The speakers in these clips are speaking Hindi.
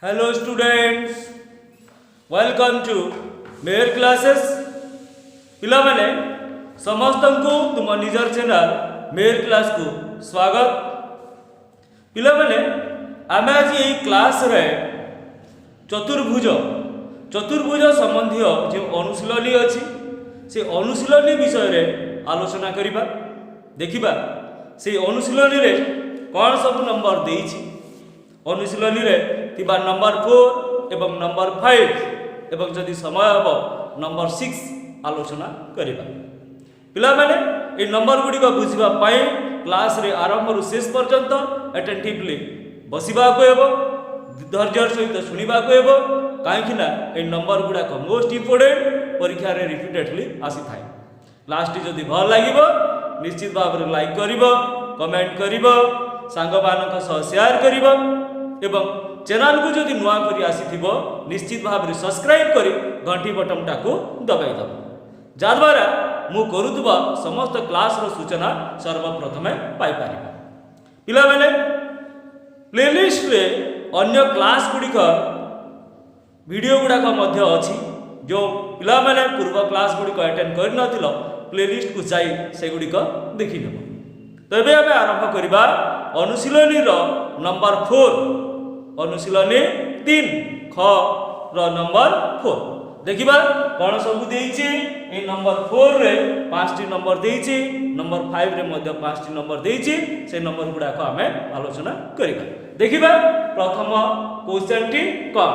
Hello students, welcome to mayor classes. पिला माने समस्त को तुम निजर चैनल मेयर क्लास को स्वागत। पिला माने आमे आज ये क्लास रे चतुर्भुज संबंधी जो अनुशीलनी अच्छी से अनुशीलनी विषय रे आलोचना करिबा। देखिबा से अनुशीलनी रे कौन सब नंबर देइछि, अनुशीलनी रे तिबा नंबर 4 एवं नंबर 5 एवं जदि समय हम नंबर 6 आलोचना करिबा। पिला माने ए नंबर गुडी को बुझिबा पई क्लास रे आरंभ रु शेष पर्यंत अटेंटिवली बसिबा को हेबो, धैर्य सहित सुनिबा को हेबो। काहेकि ना ए नंबर गुडा को मोस्ट इंपोर्टेंट परीक्षा रे रिपीटेडली आसी थाए। लास्ट जदि भल लागिबो निश्चित भाव रे लाइक करिबो, कमेंट करिबो, सांग मानक सह शेयर करिबो एवं चैनल को जदि नुआ करी आसीथिबो निश्चित भाव रे सब्सक्राइब करी घंटी बटन टाको दबाई दब, जाद्वारा मु करूथबा समस्त क्लास रो सूचना सर्वप्रथमे पाई पारिबा। पिला माने प्लेलिस्ट रे अन्य क्लास गुडी का वीडियो गुडा का मध्य अछि, जो पिला माने पूर्व क्लास गुडी को अटेंड कर नथिलो प्लेलिस्ट को जाई से गुडी को देखि नेबो। तबे हमें आरंभ करिबा अनुशीलनी रो नंबर 4, अनुशीलनी 3 ख रो नंबर 4। देखिबा कोन सब देइछि। ए नंबर 4 रे 5 टी नंबर देइछि, नंबर 5 रे मध्ये 5 टी नंबर देइछि। से नंबर गुडा को हमें आलोचना करिबा। देखिबा प्रथम क्वेश्चन टी कोन।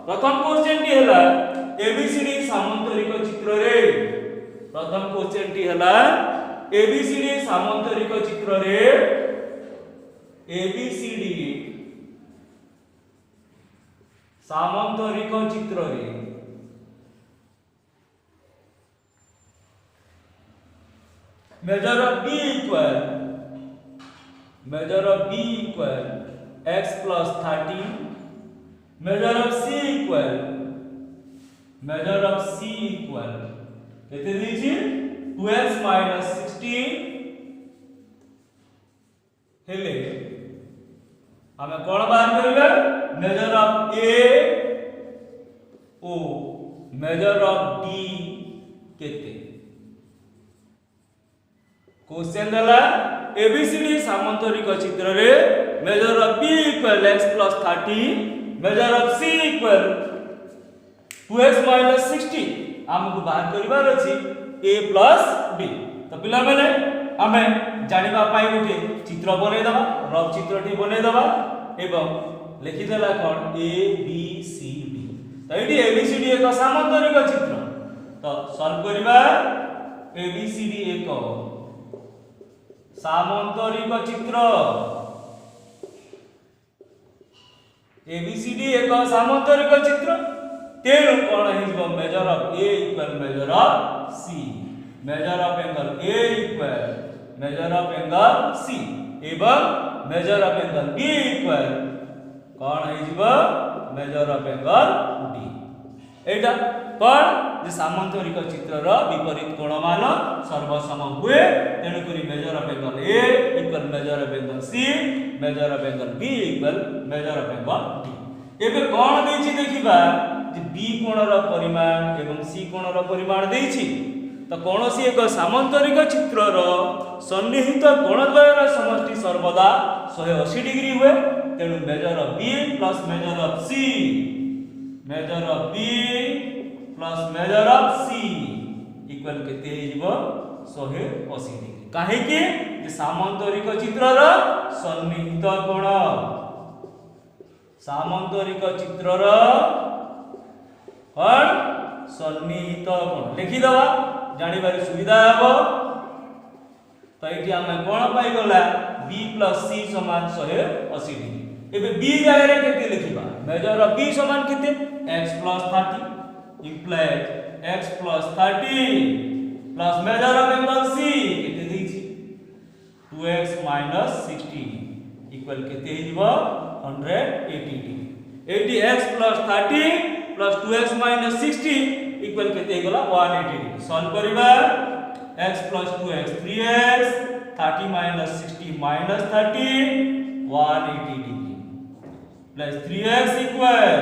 प्रथम क्वेश्चन टी हला एबीसीडी सामांतरिक चित्र रे। प्रथम क्वेश्चन टी हला एबीसीडी सामांतरिक चित्र रे, एबीसीडी सामांतरिक चित्र रे measure of b equal x plus 30, measure of c equal केते दिछि 2x minus 16 हेले हमें कोन बाहर करिबा मेजर ऑफ a ओ मेजर ऑफ d केते। क्वेश्चन दला एबीसीडी सामांतरिक चित्र रे major of b equal x plus 30, measure of c equal 2x minus 60 हमको बाहर करिबार अछि a plus b। तो पिला माने हमें जानिबा पाई उठे चित्र बने दबा, रफ चित्रटी बने दबा एवं लिखि देला कोन a b c d। तो एटी abcd एक सामांतरिक चित्र। तो सॉल्व करिबा abcd एक सामांतरिक चित्र, abcd एक सामांतरिक चित्र। तेनु कोन हिजबो measure of a equal measure of c, measure of angle a equal measure of angle c एवं measure of angle b equal कोन हिजबो मेजर ऑफ एंगल d। एटा कोन जे सामांतरिक चित्र रो विपरीत कोण मान सर्वसम हुए, तेनु करी major of angle a equal measure of angle c, measure of angle b equal measure of angle d। एबे कोन देछि देखिबा जे b कोण रो परिमाण एवं c कोण रो परिमाण देछि। तो कोनोसी एक सामांतरिक चित्र रो सन्निहित कोणद्वय रो समष्टि सर्वदा 180 डिग्री हुए। तेनु measure of b plus measure of c, measure of b plus measure of c equal केते हिजबो 180 डिग्री। काहे कि जे सामांतरिक चित्र रो सन्निहित कोण, सामांतरिक चित्र रो और सन्निहित कोण लिखि दबा जानिबार सुविधा हबो। तो एठी हम कोण पाई गला b plus c समान 180 डिग्री। एबे b जगह रे केते लिखिबा मेजर ऑफ b समान केते x plus 30 implies x plus 30 plus measure of angle c केते दैछि 2x minus 60 इक्वल केते हिजबो 180 डिग्री। एठी x plus 30 plus 2x minus 60 equal केते गला 180 डिग्री। सॉल्व करिबा x plus 2x 3x, 30 minus 60 minus 30 180 degree. Plus 3x equal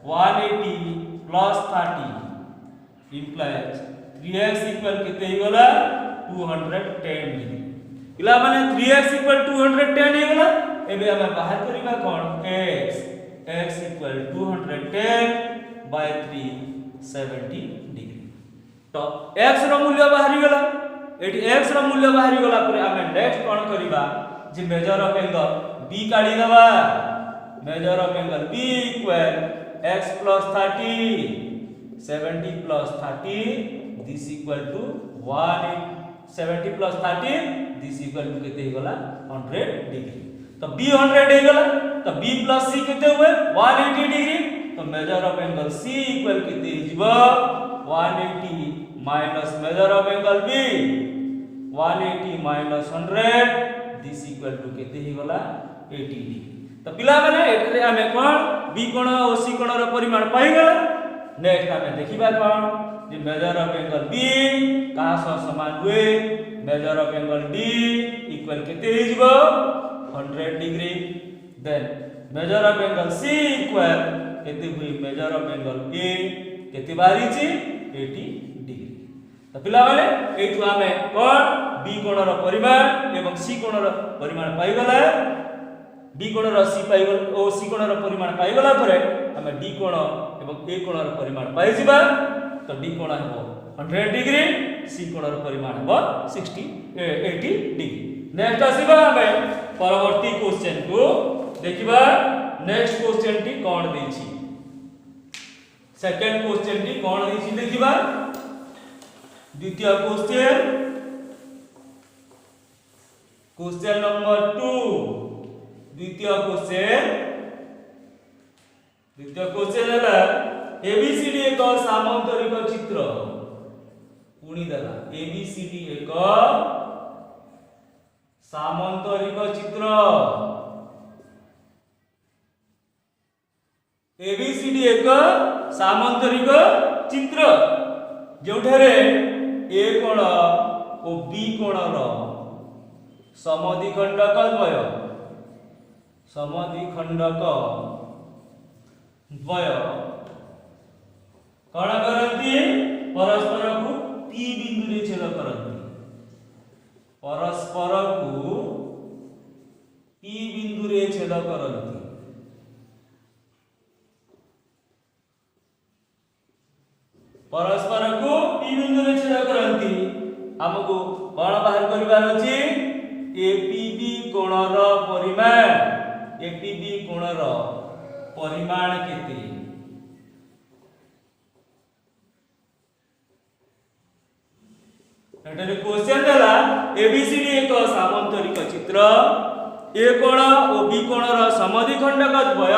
180 plus 30 implies 3x equal केते ही गला 210 डिग्री इला माने 3x इक्वल 210 हे गला एबे हम बाहर करिबा कोन x इक्वल 210 by 3 70 डिग्री तो x रो मूल्य बाहरी गला एटी x रो मूल्य बाहरी गला पर हम नेक्स्ट कोन करिबा जे मेजर ऑफ एंगल b काढी दबा measure of angle b equal x plus 30 70 plus 30 this equal to 70 plus 30 this equal to केते गला 100 डिग्री तो b 100 हे गला तो b plus c केते हुए 180 डिग्री तो major of angle c equal केते हिजबो 180 minus measure of angle b 180 minus 100 this equal to केते ही गला 80 डिग्री तो पिला माने एटरे हमें कोन b कोण और c कोण रो परिमाण पाई गला नेक्स्ट हमें देखिबा कोन जे मेजर ऑफ एंगल b का समान हुए measure of angle d equal केते हिजबो 100 degree then measure of angle c equal केते हुई मेजर ऑफ एंगल a केते बारी छी 80 डिग्री तो पिला माने एठु हमें कोन b कोण रो परिमाण एवं c कोण रो परिमाण पाई गला b कोण रो c पाई गल ओ c कोण रो परिमाण पाई गला परे हमें d कोण एवं a कोण रो परिमाण पाई जिबा तो d कोण हेबो 100 डिग्री c कोण रो परिमाण हेबो 80 डिग्री नेक्स्ट आसीबा हमें परवर्ती क्वेश्चन को देखिबा नेक्स्ट क्वेश्चन टी कोन देछि सेकंड क्वेश्चन टी कोन देछि देखिबा द्वितीय क्वेश्चन नंबर 2 द्वितीय क्वेश्चन है एबीसीडी एक सामांतरिक चित्र पुणी देला एबीसीडी एक सामांतरिक चित्र एबीसीडी एक सामांतरिक चित्र जोठारे ए कोण और बी कोण रो समद्विखंडक द्वय कण करती परस्पर को P बिंदु रे छेद करती परस्पर को P बिंदु रे छेद करती परस्पर को P बिंदु रे छेद करती हमको कोण बाहर करिवार अछि APB कोणर परिमाण APB कोणर परिमाण केते एटारे क्वेश्चन देला एबीसीडी एक सामांतरिक चित्र ए कोण और बी कोणर समद्विखंडक द्वय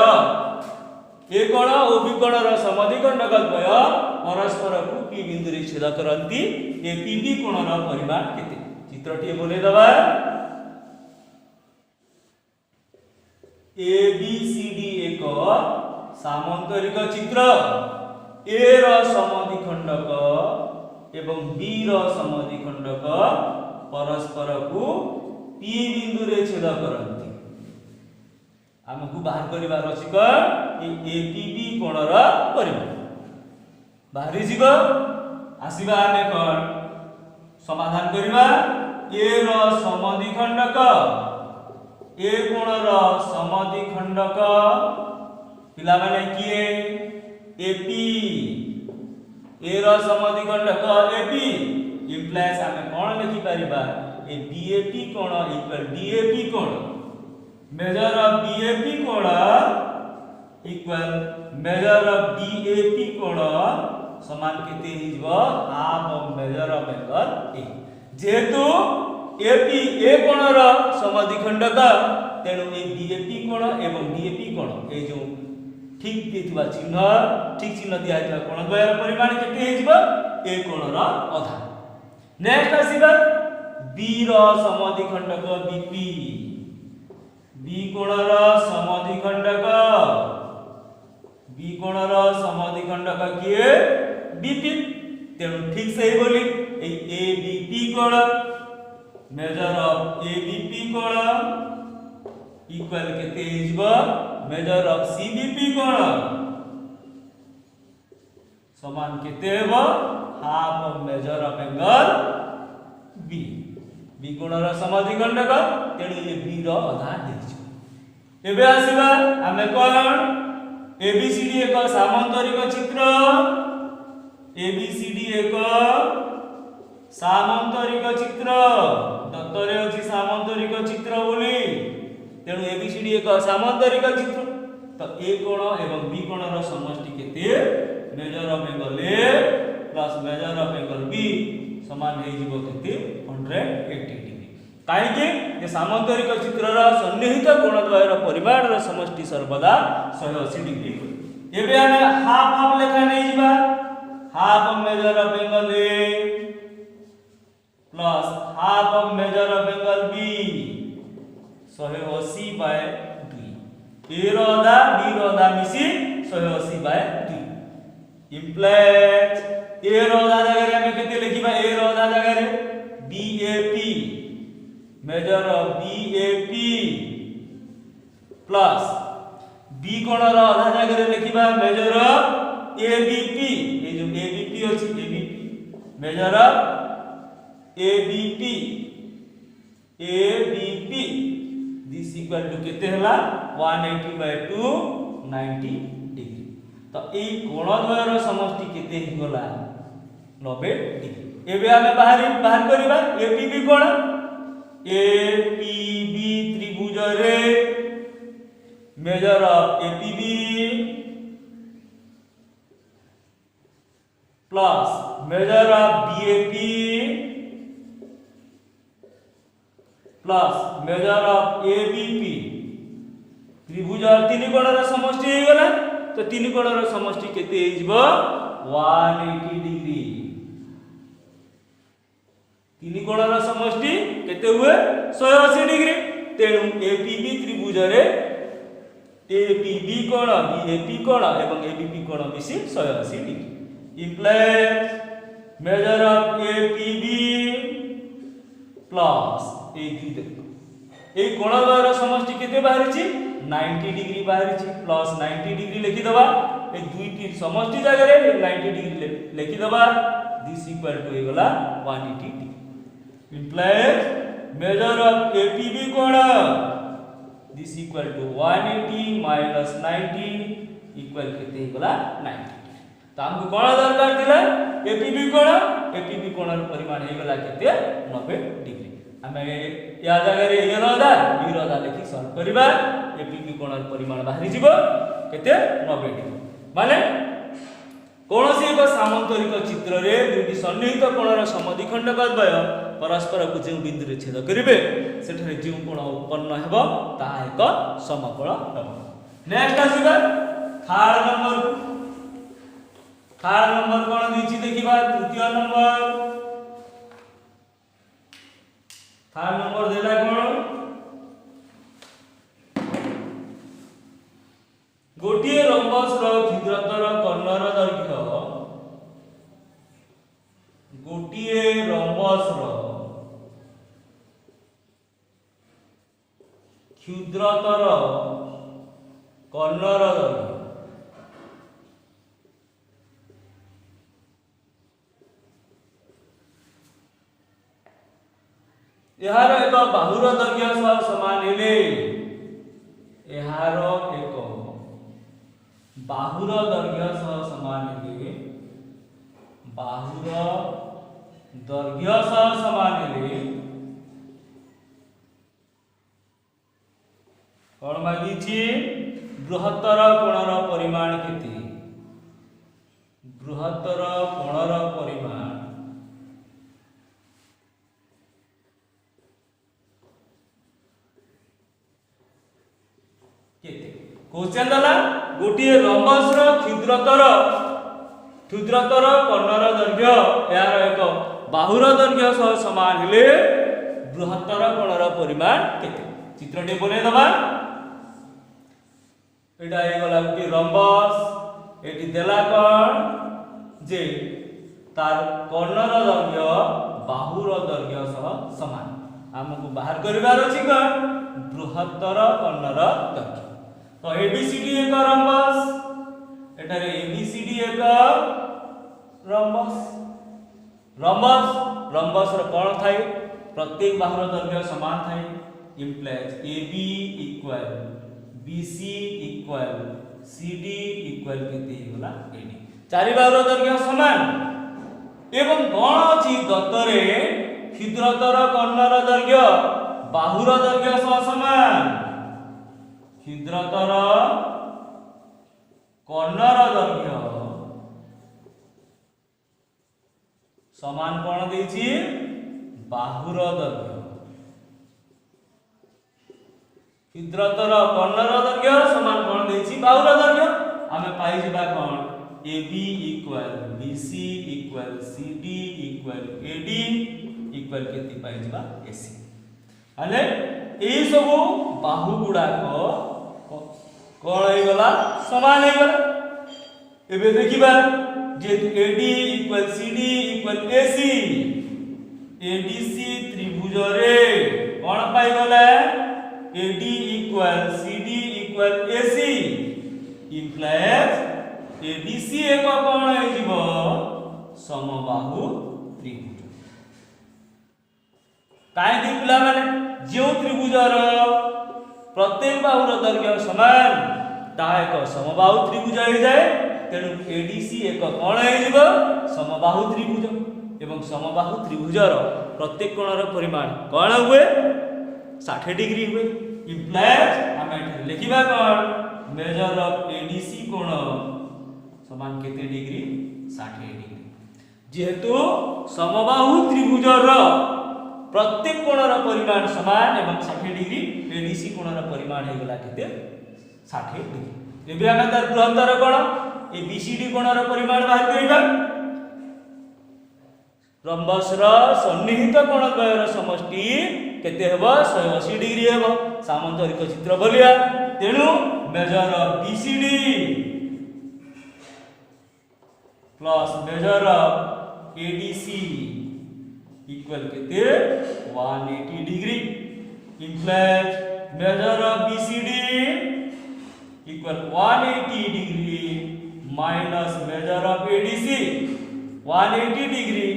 ए कोण और बी कोणर समद्विखंडक द्वय परस्पर को P बिंदु रे छेद करंती एपीबी कोणर परिमाण केते चित्रटी बोले दबा एबीसीडी एक सामांतरिक चित्र ए रो समद्विखंडक एवं बी रो समद्विखंडक परस्पर को P बिंदु रे छेद करंती हमकु बाहर करिवार अछि क एपीबी कोणर परिमाण बाहरी जीव आसीबा हमें कोन समाधान करिबा ए रो समद्विखंडक ए कोणर समद्विखंडक पिला माने किए एपी ए रो समद्विखंडक एपी इंप्लाइज हमें कोन लिखि परिबा ए बीएपी कोण इक्वल डीएपी कोण मेजर ऑफ बीएपी कोण इक्वल मेजर ऑफ डीएपी कोण समान केते हिजबो half of measure of angle A जेतु एपी ए कोणर समद्विखंडक तेनु ए बीएपी कोण एवं डीएपी कोण ए जो ठीक देथिबा चिन्ह ठीक चिन्ह दिया हितबा कोण द्वयर परिमाण केते हिजबो ए कोणर आधा नेक्स्ट आसीबा बी रो समद्विखंडक बीपी बी कोणर समद्विखंडक बी कोणर समद्विखंडक किए बीपी तेनु ठीक से ही बोली ए बीपी कोण मेजर ऑफ एबीपी कोण इक्वल केते हिजबो मेजर ऑफ सीबीपी कोण समान केते हेबो half of measure of angle B B कोणर समद्विखंडक तेणु ये बी रो अधा हेछि एबे आसीबा हमें कोन एबीसीडी एक सामांतरिक चित्र एबीसीडी एक सामांतरिक चित्र दत्तरे अछि सामांतरिक चित्र बोली तेणु एबीसीडी एक सामांतरिक चित्र तो ए कोण एवं बी कोणर समष्टि केते measure of angle A plus measure of angle B समान हे जिवो केते 180 डिग्री काहे कि ये सामांतरिक चित्रर सन्निहित कोणद्वयर परिमाणर समष्टि सर्वदा 180 डिग्री एबे हमें हाफ हाफ लेखा नै जिबा half of measure of angle A plus half of measure of angle B 180/2 A रो आधा बी रो आधा मिसी 180/2 इंप्लाइज ए रो आधा जगह हमें केते लिखिबा ए रो आधा जगह रे BAP measure of BAP plus B कोणर आधा जगह रे लिखिबा मेजर ऑफ एबीपी ए जो एबीपी अछि ABP measure of ABP ABP this equal to केते हला 180/2 90 डिग्री तो ए कोणद्वयर समष्टि केते हि गला 90 डिग्री एबे हमें बाहर करिबा एपीबी कोण एपीबी त्रिभुज रे major of APB plus measure of BAP plus measure of ABP त्रिभुज तीन कोणर समष्टि हे गला तो तीन कोणर समष्टि केते हे जिवो 180 डिग्री तीन कोणर समष्टि केते हुए 180 डिग्री तेणु एपीबी त्रिभुज रे एपीबी कोण बीएपी कोण एवं एबीपी कोण मिसी 180 degree implies measure of APB plus ए कोणद्वयर समष्टि केते बाहरिछि 90 डिग्री बाहरिछि प्लस 90 डिग्री लिखि दबा ए दुईटी समष्टि जगह रे 90 डिग्री लिखि दबा दिस इक्वल टू हे गला 180 degree implies measure of APB कोण this equal to 180 minus 90 equal केते हे गला 90 तो हमको कोण दरकार थिला एपीबी कोणर परिमाण हे गला केते 90 डिग्री हमें या जगह रे ए रोदा बी रोदा लिखि सॉल्व करबा एपीबी कोणर परिमाण बाहरी जिवो केते 90 डिग्री माने कोनोसी एक सामांतरिक चित्र रे दुटी सन्निहित कोणर समद्विखंडक द्वय परस्पर को जे बिंदु रे छेद करिवे सेठरे जे कोण उत्पन्न हेबो ता एक समकोण हेबो नेक्स्ट आसीबा थर्ड नंबर कोन दिछि देखिबा तृतीय नंबर थर्ड नंबर देला कोन गोटिए रम्बस रो क्षुद्रतर कर्णर दैर्घ्य गोटिए रम्बस रो क्षुद्रतर कर्णर दैर्घ्य यार एक बाहुर दैर्घ्य सह समान हेले यार एक बाहुर दैर्घ्य सह समान हेले बाहुर दैर्घ्य सह समान हेले कोन मागिछि बृहत्तर कोणर परिमाण केते बृहत्तर कोणर परिमाण क्वेश्चन दला गोटिए रम्बस रो क्षुद्रतर कर्णर दैर्घ्य यार एक बाहुर दैर्घ्य सह समान हेले बृहत्तर कोणर परिमाण केते चित्रटे बने दबा एटा हे गला गोटी रम्बस एटी देला कोन जे तार कर्णर दैर्घ्य बाहुर दैर्घ्य सह समान हमको बाहर करिवार अछि कोन बृहत्तर कर्णर दैर्घ्य तो एबीसीडी एक रम्बस एटारे एबीसीडी एक रम्बस रम्बस रम्बस रो कोण थाए प्रत्येक बाहुर दैर्घ्य समान थाए implies AB equal BC equal CD equal केते होला AD चारि बाहुर दैर्घ्य समान एवं कोण अछि दत्तरे क्षुद्रतर कर्णर दैर्घ्य बाहुर दैर्घ्य सह समान क्षुद्रतर कर्णर दैर्घ्य समान कोण देछि बाहुर दैर्घ्य क्षुद्रतर कर्णर दैर्घ्य समान कोण देछि बाहुर दैर्घ्य आमे पाइ जिबा कोण AB equal BC equal CD equal AD equal केति पाइ जिबा AC आले एई सब बाहु गुडा को कोण हे गला समान हे गला एबे देखिबा जे AD equal CD equal AC ADC त्रिभुज रे कोण पाइ गला AD equal CD equal AC implies ADC एक कोण हे जिवो समबाहु त्रिभुज काहे कि पिला माने जो त्रिभुजर प्रत्येक बाहुर दैर्घ्य समान ताहा एक समबाहु त्रिभुज हे जाय तेणु ADC एक कोण हे जिवो समबाहु त्रिभुज एवं समबाहु त्रिभुजर प्रत्येक कोणर परिमाण कोण हुए 60 डिग्री हुए इम्प्लाइज हम एठे लिखिबा कोण मेजर ऑफ ADC कोण समान केते डिग्री 60 डिग्री जेहेतु समबाहु त्रिभुजर प्रत्येक कोणर परिमाण समान एवं 60 डिग्री ADC कोणर परिमाण हे गला केते 60 डिग्री एबे हम तार बृहत्तर कोण ABCD कोणर परिमाण बाहर करिबा रम्बस रो सन्निहित कोण द्वयर समष्टि केते हेबो 180 डिग्री हेबो सामान्तरिक चित्र बोलिया तेनु measure of BCD plus measure of ADC equal केते 180 degree implies measure of BCD equal 180 degree minus measure of ADC 180 degree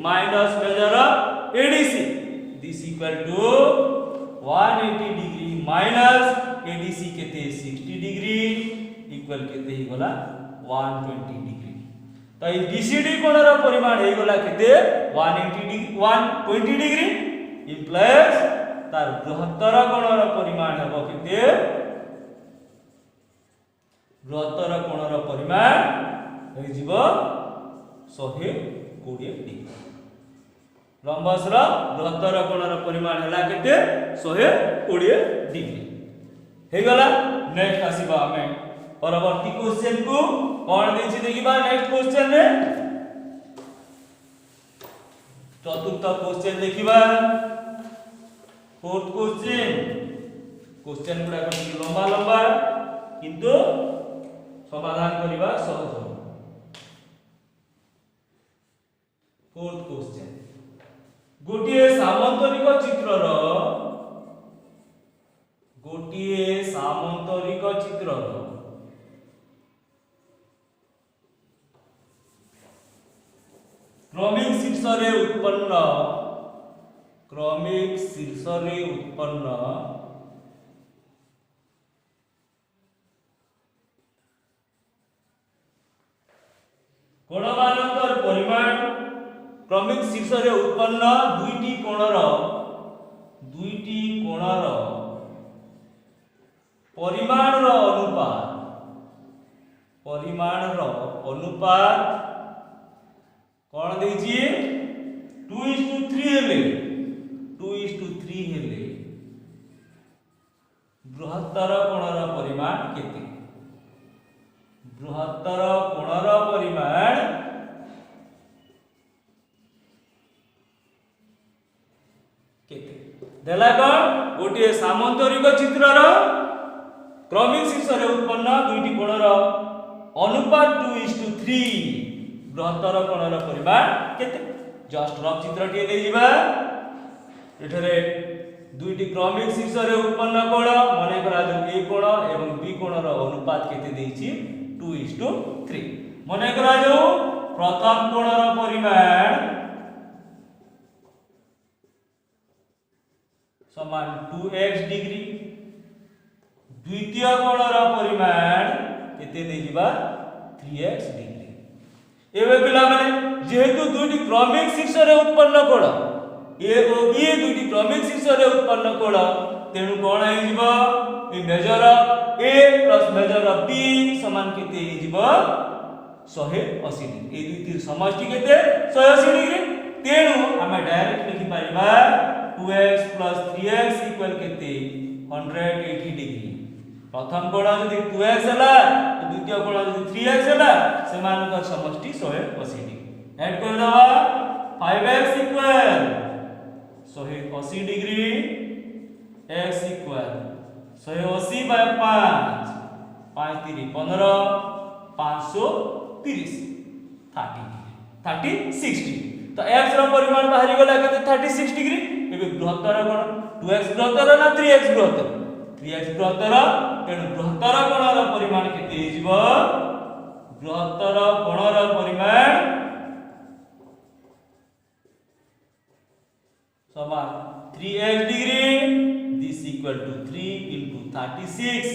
minus measure of ADC this equal to 180 degree minus ADC केते 60 degree equal केते ही गला 120 degree तो ई BCD कोणर परिमाण हे गला केते 180 डिग्री 120 डिग्री implies तार बृहत्तर कोणर परिमाण हेबो केते बृहत्तर कोणर परिमाण हे जीवो 120 डिग्री लंबस रो बृहत्तर कोणर परिमाण हला केते 120 डिग्री हे गला नेक्स्ट आसीबा हमें परवर्ती क्वेश्चन को कोन देछि देखिबा नेक्स्ट क्वेश्चन रे चतुर्थ क्वेश्चन देखिबा फोर्थ क्वेश्चन गुडा लंबा लंबा किंतु समाधान करिबा सहज फोर्थ क्वेश्चन गोटिए सामान्तरिक चित्रर क्रमिक शीर्ष रे उत्पन्न कोणमानकर परिमाण क्रमिक शीर्ष रे उत्पन्न दुईटी कोणर परिमाण रो अनुपात कोन देछि 2:3 हेले बृहत्तर कोणर परिमाण केते बृहत्तर कोणर परिमाण केते देला कोन गोटे सामान्तरिक चित्रर क्रमिक शीर्ष रे उत्पन्न दुईटी कोणर अनुपात 2:3 बृहत्तर कोणर परिमाण केते जस्ट रफ चित्र टिए नै जिबा एठरे दुईटी क्रमिक शीर्ष रे उत्पन्न कोण मने करा जो ए कोण एवं बी कोण रो अनुपात केते देछि 2:3 मने करा जो प्रथम कोण रो परिमाण समान 2x डिग्री द्वितीय कोण रो परिमाण केते दे जिबा 3x डिग्री एबे पिला माने जेहेतु दुईटी क्रमिक शीर्ष रे उत्पन्न कोण ए ओ बी दुईटी क्रमिक शीर्ष रे उत्पन्न कोण तेनु कोण हे जिवो ए मेजर ए प्लस मेजर बी समान केते हे जिवो 180 डिग्री ए दुईटी समष्टि केते 180 डिग्री तेनु हमें डायरेक्ट लिखि परिबा 2x plus 3x equal केते 180 डिग्री प्रथम कोण यदि 2x हला द्वितीय कोण यदि 3x हला समान का समष्टि 180 डिग्री ऐड कर दवा 5x equal 180 degree x equal 180 by 5 5 3 15 530 30 60 तो x रो परिमाण बाहरी गला केते 36 डिग्री एबे बृहत्तर कोण 2x बृहत्तर ना 3x बृहत्तर 3x बृहत्तर तेणु बृहत्तर कोणर परिमाण केते हिजबो बृहत्तर कोणर परिमाण समान 3x degree this equal to 3 into 36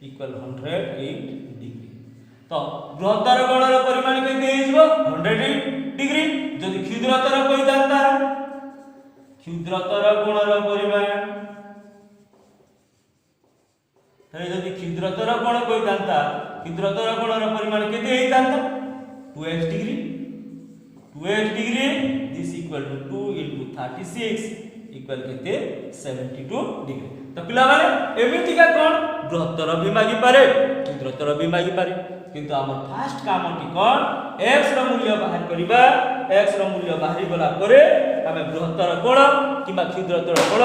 equal 108 degree तो बृहत्तर कोणर परिमाण केते हिजबो 108 डिग्री जदि क्षुद्रतर कोइ दांता क्षुद्रतर कोणर परिमाण तरे जदि क्षुद्रतर कोण कोइ दांता क्षुद्रतर कोणर परिमाण केते हे दांता 2x degree this equal to 2 into 36 equal केते 72 डिग्री तो पिला माने एमिति का कोण बृहत्तर भी मागी पारे क्षुद्रतर भी मागी पारे किंतु हमर फास्ट कामटी कोण x रो मूल्य बाहर करिबा x रो मूल्य बाहरी गला परे हमें बृहत्तर कोण किबा क्षुद्रतर कोण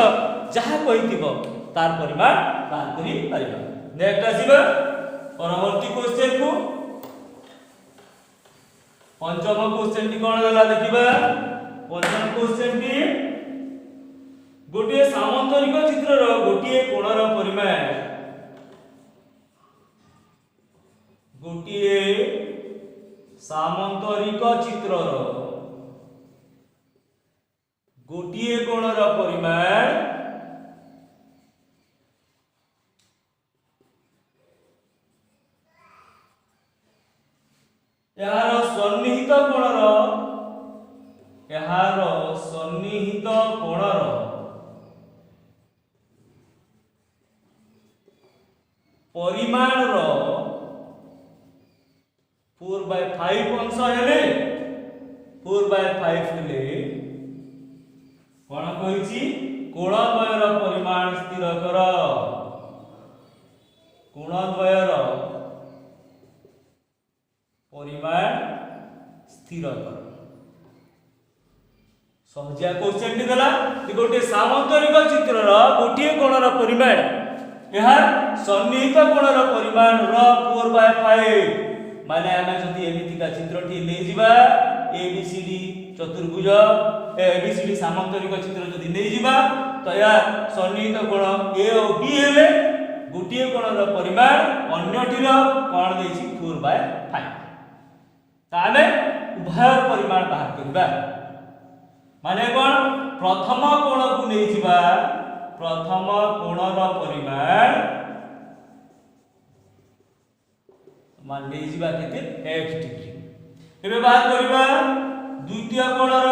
जहा कहितिबो तार परिमाण बाहर करि पारिबा नेक्स्ट आसीबा परवर्ती क्वेश्चन को पंचम क्वेश्चन टी कोण देला देखिबा पंचम क्वेश्चन टी गोटे सामान्तरिक चित्र रो गोटे कोणर परिमाण गोटे सामान्तरिक चित्र रो गोटे कोणर परिमाण यार सन्निहित कोणर परिमाण रो 4/5 अंश हेले 4/5 हेले कोन कहिछि कोणद्वयर परिमाण स्थिर कर कोणद्वयर परिमाण स्थिर कर सहजिया क्वेश्चन टी देला कि गोटे सामान्तरिक चित्र रो गोटे कोणर परिमाण यह सन्निहित कोणर परिमाण रो 4/5 माने हमें जदि एमिति का चित्र टी ले जिबा ABCD चतुर्भुज ABCD सामान्तरिक चित्र जदि ले जिबा तो यार सन्निहित कोण A और B हेले गोटे कोणर परिमाण अन्यटिर कोण देछि 4/5 ताने उभय परिमाण बाहर करबा माने कोन प्रथम कोण को नै जिबा प्रथम कोणर परिमाण मान ले जिबा केते x डिग्री एबे बात करबा द्वितीय कोणर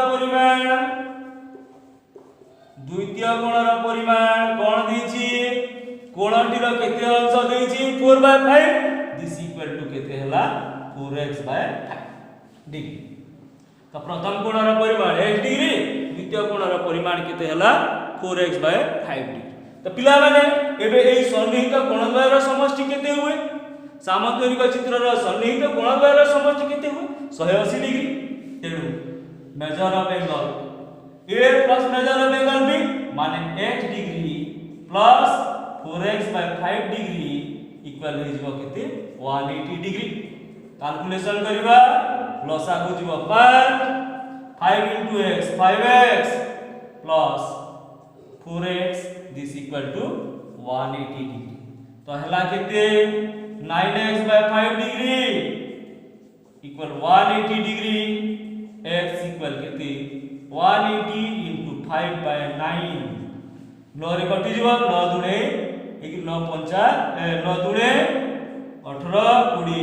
परिमाण कोन दैछि कोणटिर केते अंश दैछि 4/5 दिस इक्वल टू केते हला 4x/5 डिग्री तो प्रथम कोणर परिमाण x डिग्री द्वितीय कोणर परिमाण केते हला 4x/5 डिग्री तो पिला माने एबे एई सन्निहित कोणद्वयर समष्टि केते हुए सामान्तरिक चित्र रो सन्निहित कोणद्वयर समष्टि केते हुए 180 डिग्री तेणु major of angle a plus measure of angle b माने x degree plus 4x/5 degree equal हो जिवो केते 180 डिग्री कैलकुलेशन करिबा लसा को जिवो 5 into x 5x plus 4x this equal to 180 degree तो हला केते 9x by 5 degree equal 180 degree x equal केते 180 into 5 by 9 9 रे कटि जीव 9 दुणे 9 पंचा 9 दुणे 18 20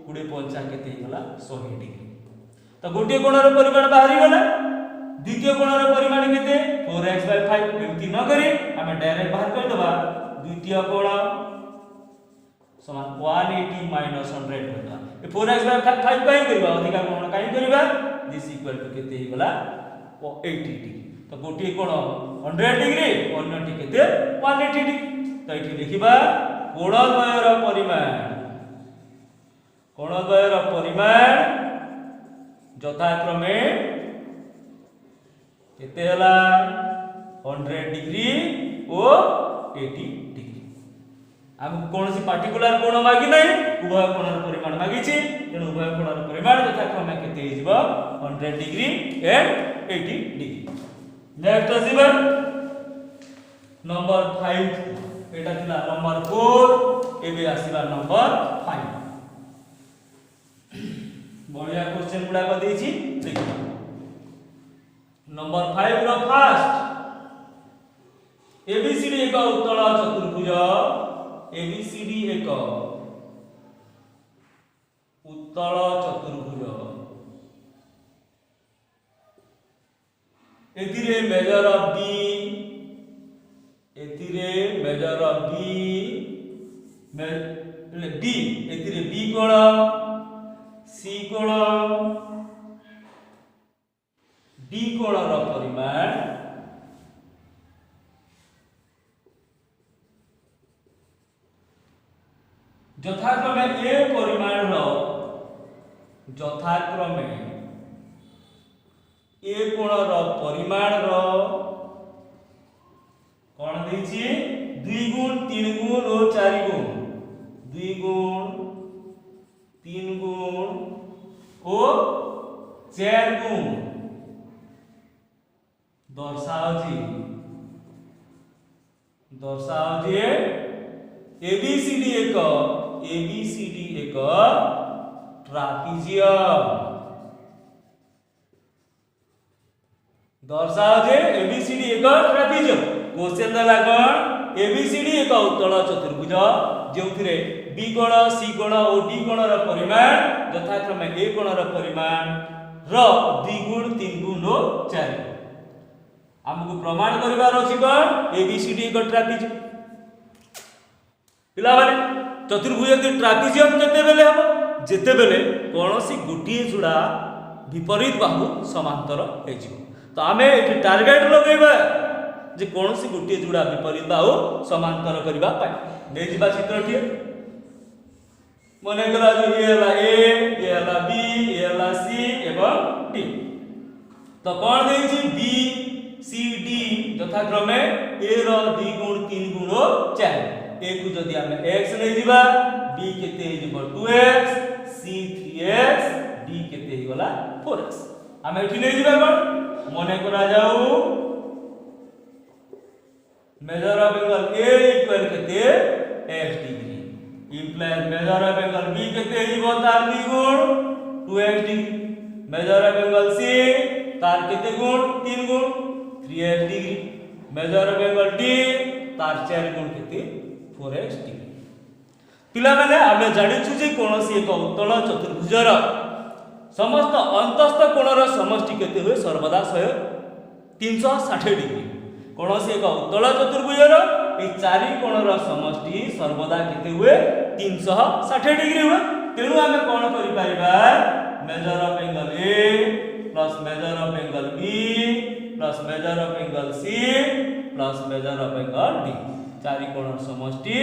20 पंचा केते होला 100 डिग्री तो गोटे कोणर परिमाण बाहरी गला द्वितीय कोणर परिमाण केते 4x by 5 एमती न करी हमें डायरेक्ट बाहर कर दबा द्वितीय कोण समान 180 minus 100 होता ए 4x by 5 काई करबा अधिका कोण काई करबा दिस इक्वल टू केते ही गला 80 डिग्री तो गोटे कोण 100 डिग्री अन्यटी केते 180 डिग्री तो एठी लिखिबा कोणद्वयर परिमाण यथाक्रमे केते हला 100 डिग्री और 80 डिग्री हम कौन सी पार्टिकुलर कोण मागी नहीं उभय कोणर परिमाण मागी छी तेनु उभय कोणर परिमाण यथाक्रमे केते हिजबो 100 डिग्री एंड 80 डिग्री नेक्स्ट आसीबा नंबर 5 एटा थिला नंबर 4 एबे आसीबा नंबर 5 बढ़िया क्वेश्चन गुडा को देछि देखिबा नंबर 5 रो फर्स्ट एबीसीडी एक उत्तल चतुर्भुज एबीसीडी एक उत्तल चतुर्भुज एथिरे मेजर ऑफ बी एथिरे बी कोण सी कोण डी कोणर परिमाण यथाक्रमे ए परिमाण यथाक्रमे ए कोणर परिमाण कोण देछि 2 गुण 3 गुण और 4 गुण 2 गुण 3 गुण और 4 गुण दर्शाओ जे एबीसीडी एक ट्रापीजियम दर्शाओ जे एबीसीडी एक ट्रापीजियम क्वेश्चन दला कोन एबीसीडी एक उत्तल चतुर्भुज जेउथिरे बी कोण सी कोण और डी कोणर परिमाण यथाक्रमे ए कोणर परिमाण र 2 गुण 3 गुण और 4 गुण हमको प्रमाण करिवार अछि कोन एबीसीडी एक ट्रापीजियम पिला माने चतुर्भुज के ट्रापीजियम केते बेले हबो जेते बेले कोनोसी गुटिए जुड़ा विपरीत बाहु समांतर हे जिवो तो आमे एठी टारगेट लगेबा जे कोनोसी गुटिए जुड़ा विपरीत बाहु समांतर करिबा पाए दे जिबा चित्रटी मने करा जो ये हला ए हला बी ये हला सी एवं डी तो कोन देछि बी सी डी यथाक्रमे ए रो 2 गुण 3 गुण और 4 ए को जदी हमें x नै जिबा b केते हे जिवो 2x c 3x d केते हे गला 4x हमें एठी नै जिबा कोन मने करा जाऊ major of angle a equal केते x degree implies measure of angle b केते हिबो तार 2 गुण 2x degree measure of angle c तार केते गुण 3 गुण 3x degree measure of angle d तार 4 गुण केते 4x डिग्री पिला माने आमे जानिछु जे कोनोसी एक उत्तल चतुर्भुजर समस्त अंतस्थ कोणर समष्टि केते होय सर्वदा 360 डिग्री कोनोसी एक उत्तल चतुर्भुजर ए चारि कोणर समष्टि सर्वदा केते हुए 360 डिग्री हुए तेनु आमे कोन करि परिबा measure of angle A plus measure of angle B plus measure of angle C plus measure of angle D चारि कोणर समष्टि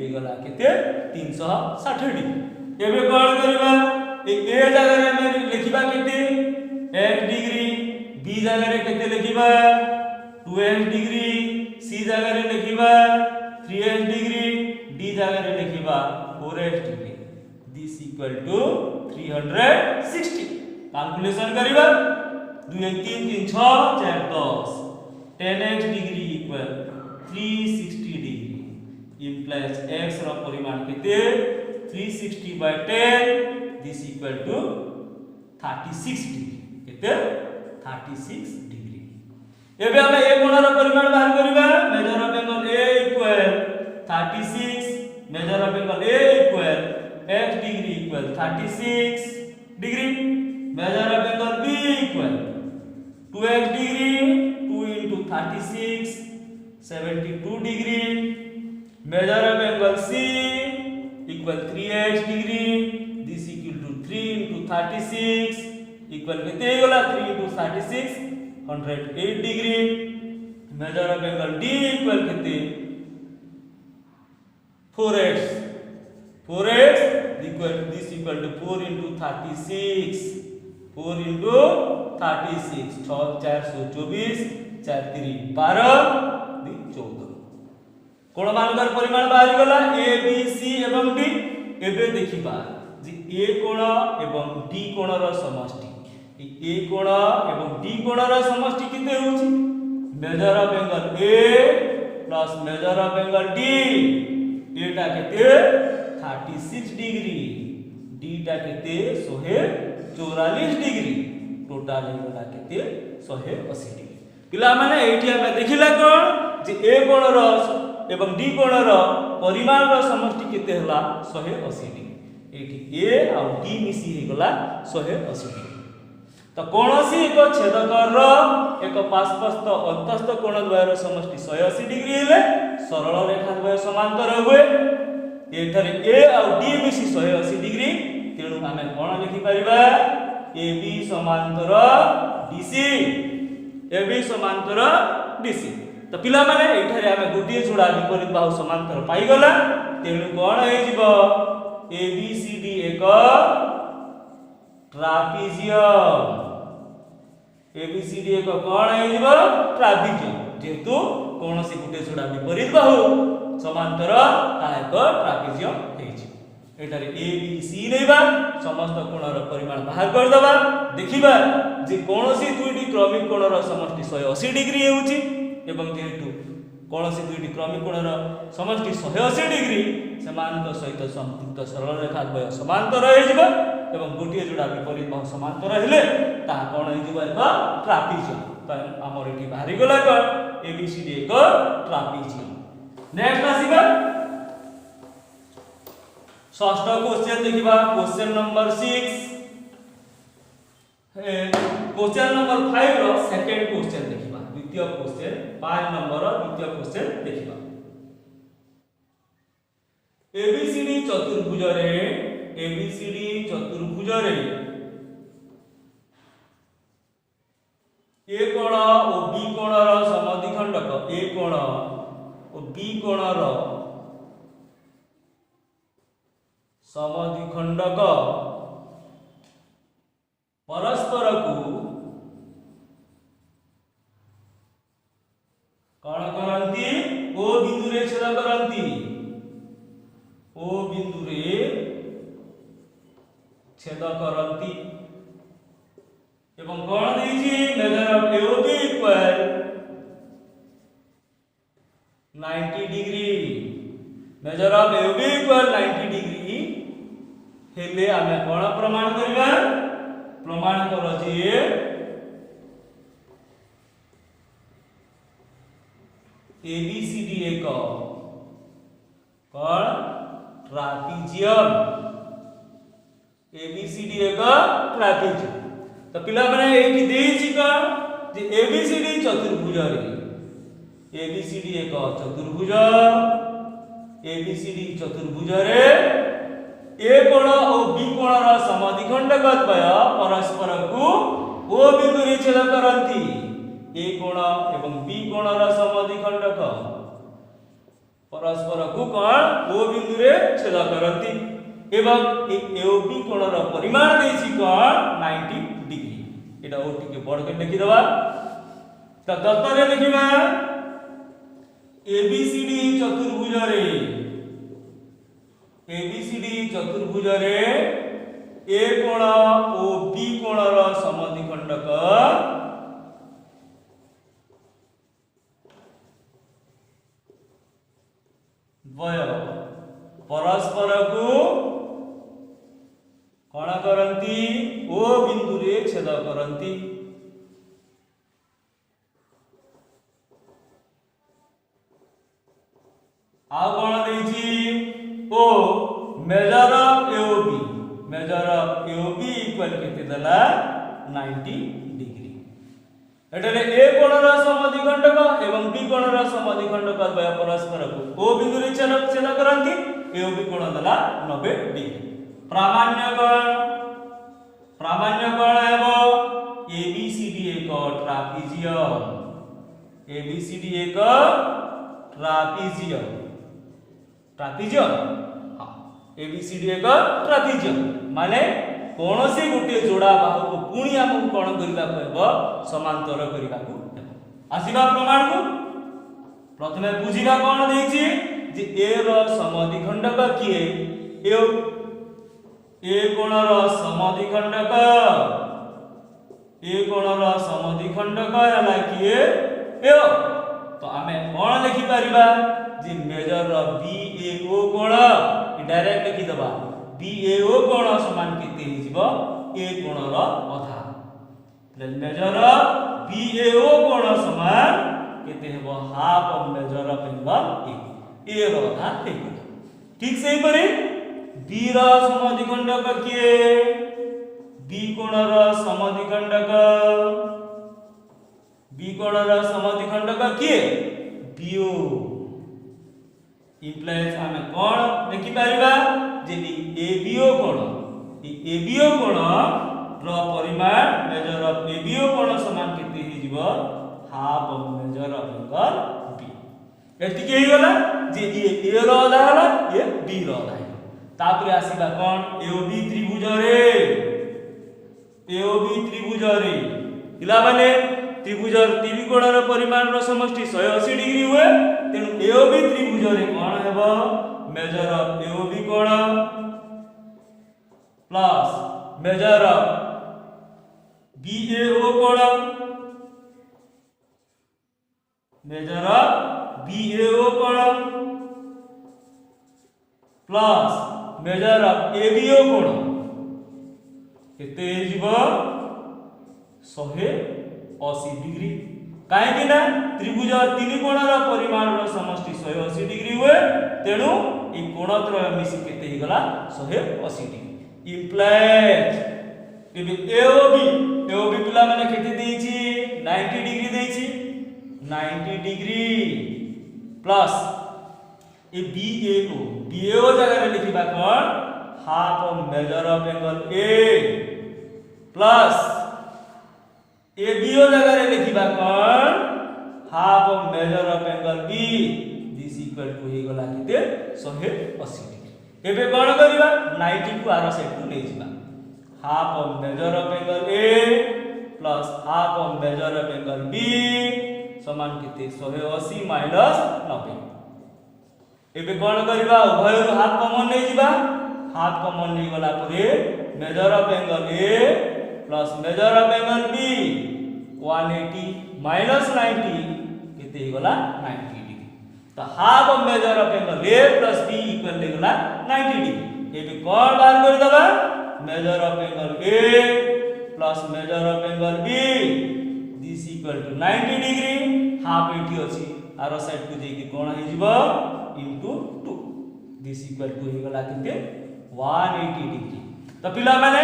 ए गला केते 360 डिग्री एबे कोन करबा ए जगह रे हम लिखिबा केते 1 डिग्री बी जगह रे केते लिखिबा 2x डिग्री सी जगह रे लिखिबा 3x डिग्री डी जगह रे लिखिबा 4x degree this equal to 360 calculation करिबा 2 1 3 3 6 4 10 10x degree equal 360 degree implies x ର ପରିମାଣ କେତେ 360/10 this equal to 36 डिग्री केते 36 डिग्री। एबे हम ए कोणर परिमाण बाहर करबा measure of angle a equal 36 measure of angle a equal x degree equal 36 degree measure of angle b equal 2x degree 2 into 36 72 degree measure of angle c equal 3x degree this equal to 3 into 36 equal केते गला 3 into 36 108 degree measure of angle d equal केते 4x equal this equal to 4 into 36 4 into 36 6 424 4 3 12 14 कोण मानकर परिमाण बाहरी गला ए बी सी एवं डी। एबे देखिबा जे ए कोण एवं डी कोण रो समष्टि ए कोण एवं डी कोण रो समष्टि किते होची major of angle A plus measure of angle D A टा केते 36 डिग्री डी टा केते 144 डिग्री टोटल गला केते 180 डिग्री। पिला माने एठी हम देखिला कोन जे ए कोण रो एवं डी कोणर परिमाण रो समष्टि केते हला 180 डिग्री एठी ए आ डी मिसी हे गला 180 डिग्री। तो कोनोसी एक छेदकर रो एक पार्श्वस्थ अंतस्थ कोण द्वय रो समष्टि 180 डिग्री हेले सरल रेखा द्वय समांतर हुए एथरे ए आ डी मिसी 180 डिग्री तेणु हमें कोन लिखि परिबा AB समांतर DC तो पिला माने एठारे हमें गोटिए जोड़ा विपरीत बाहु समांतर पाई गला तेणु कोन हे जिवो ABCD एक ट्रापेजियम ABCD एक कोन हे जिवो ट्रापेजियम जेतु कोनोसी गोटे जोड़ा विपरीत बाहु समांतर ता एक ट्रापेजियम हे छि। एठारे ABC लेबा समस्त कोणर परिमाण बाहर कर दबा देखिबा जे कोनोसी दुईटी क्रमिक कोणर समष्टि 180 डिग्री हेउछि एवं जेहेतु कोनोसी दुईटी क्रमिक कोणर समष्टि 180 डिग्री समान सहित संपृक्त सरल रेखा द्वय समांतर हे जिवो एवं गोटिए जोड़ा विपरीत बाहु समांतर हेले ता कोन हे जिवो एक ट्रापेजियम। त हमर एठी बाहरी गला क ABCD एक ट्रापेजियम। नेक्स्ट आसीबा षष्ठ क्वेश्चन देखिबा क्वेश्चन नंबर 6 क्वेश्चन नंबर 5 रो सेकंड क्वेश्चन देखिबा द्वितीय क्वेश्चन 5 नंबर रो द्वितीय क्वेश्चन देखिबा ABCD चतुर्भुज रे ए कोण ओ बी कोण रो समद्विखंडक ए कोण ओ बी कोण रो समद्विखंडक परस्पर को कौन करंती ओ बिंदु रे छेद करंती ओ बिंदु रे छेद करंती एवं कौन देछि measure of AOB equal 90 degree measure of AOB equal 90 degree हेले आमे कोन प्रमाण करबा प्रमाण करो जे ABCD एक कोन ट्रापेजियम ABCD एक ट्रापेजियम। तो पिला माने एठी देछि कोन जे ABCD चतुर्भुज रे ABCD एक चतुर्भुज ABCD चतुर्भुज रे ए कोण और बी कोण रा समद्विखंडक द्वय परस्पर को ओ बिंदु रे छेद करंती ए कोण एवं बी कोण रा समद्विखंडक परस्पर को कोण ओ बिंदु रे छेद करंती एवं ए OB कोण रा परिमाण देछि कोण 90 डिग्री एटा ओ टिके बड़ के लिखि दबा। त दत्त रे देखिबा ABCD चतुर्भुज रे ABCD चतुर्भुज रे ए कोण ओ बी कोण रो समद्विखंडक परस्पर को कौन करती ओ बिंदु रे छेद करती। आ कौन देछि ओ measure of AOB, measure of AOB equal केते दला 90 डिग्री। एटले ए कोणर समद्विखंडक एवं बी कोणर समद्विखंडक द्वय परस्पर को ओ बिंदु रे छेद करंती, एओबी कोण दला 90 डिग्री। प्रामाण्य कोण हेबो एबीसीडी एक ट्रापेजियम, एबीसीडी एक ट्रापेजियम, ट्रापेजियम हां एबीसीडी एक ट्रापेजियम माने कोनोसी गोटे जोड़ा बाहु को पुणी हमकु कोन करिबा हेबो समांतर करिबा को हेबो। आसीबा प्रमाण को प्रथमे बुझिबा कोन देछि जे ए रो समद्विखंडक किए ए कोणर समद्विखंडक, ए कोणर समद्विखंडक हला किए ए। तो आमे कोन लिखि परिबा जे मेजर ऑफ बीएओ कोण डायरेक्ट लिखि दबा बीएओ कोण समान केते हिजबो ए कोणर अधा। मेजर ऑफ बीएओ कोण समान केते हेबो half of measure of angle A रो अधा हे। ठीक सेही परि बी रो समद्विखंडक किए बी कोणर समद्विखंडक, बी कोणर समद्विखंडक किए बीओ इम्प्लाइज आमे कोण लिखि परिबा जे एबीओ कोण, एबीओ कोण रो परिमाण मेजर ऑफ एबीओ कोण समान केते हिजबो half of measure of angle B. एति के गला जे ए रो आधा हला ए बी रो आधा। तापरे आसीबा कोण एओबी त्रिभुज रे, एओबी त्रिभुज रे इला माने त्रिभुज त्रिकोणर परिमाण रो समष्टि 180 डिग्री हुए। तेनु एओबी त्रिभुज रे कोण हेबो मेजर ऑफ एओबी कोण प्लस मेजर ऑफ बीएओ कोण, मेजर ऑफ बीएओ कोण प्लस मेजर ऑफ एबीओ कोण केते हिजबो 180 डिग्री। काहे कि ना त्रिभुज तीन कोणर परिमाण रो समष्टि 180 डिग्री हुए। तेनु ए कोणत्रय मिसी केते हि गला 180 डिग्री। इम्प्लाइज एबी एओबी पिला माने केते देछि 90 डिग्री देछि, 90 डिग्री प्लस ए बीएओ जगह रे लिखिबा कोन half of measure of angle A plus ABO जगह रे लिखिबा कोन half of measure of angle B this equal to हे गला केते 180 डिग्री। एबे कोन करिबा 90 को आर साइड को ले जिबा half of measure of angle A plus half of measure of angle B समान केते 180 माइनस 90। एबे कोन करिबा उभय हाफ कॉमन नै जिबा, हाफ कॉमन नै गला परे measure of angle A plus measure of angle B 180 minus 90 केते गला 90 डिग्री। तो half of measure of angle A plus B equal ले गला 90 डिग्री। एबे कोन बाहर कर दबा measure of angle A plus measure of angle B this equal to 90 degree. Half एठी अछि आरो साइड को जेकी कोन हे जिवो into 2 this equal to हे गला केते 180 डिग्री। तो पिला माने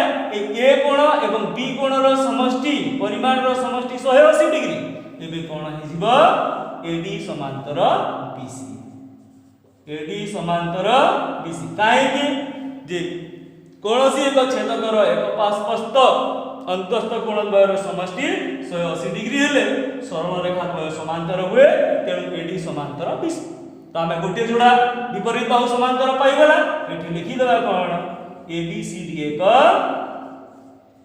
ए कोण एवं बी कोण रो समष्टि परिमाण रो समष्टि 180 डिग्री। एबे कोण हे जिवो एडी समांतर बीसी, एडी समांतर बीसी। काहे कि जे कोनोसी एक छेदकर एक पार्श्वस्थ अंतस्थ कोण द्वयर समष्टि 180 डिग्री हेले सरल रेखा द्वय समांतर हुए। तेणु एडी समांतर बीसी। तो आमे गोटे जोड़ा विपरीत बाहु समांतर पाइबला एठी लिखि देबा कोन एबीसीडी एक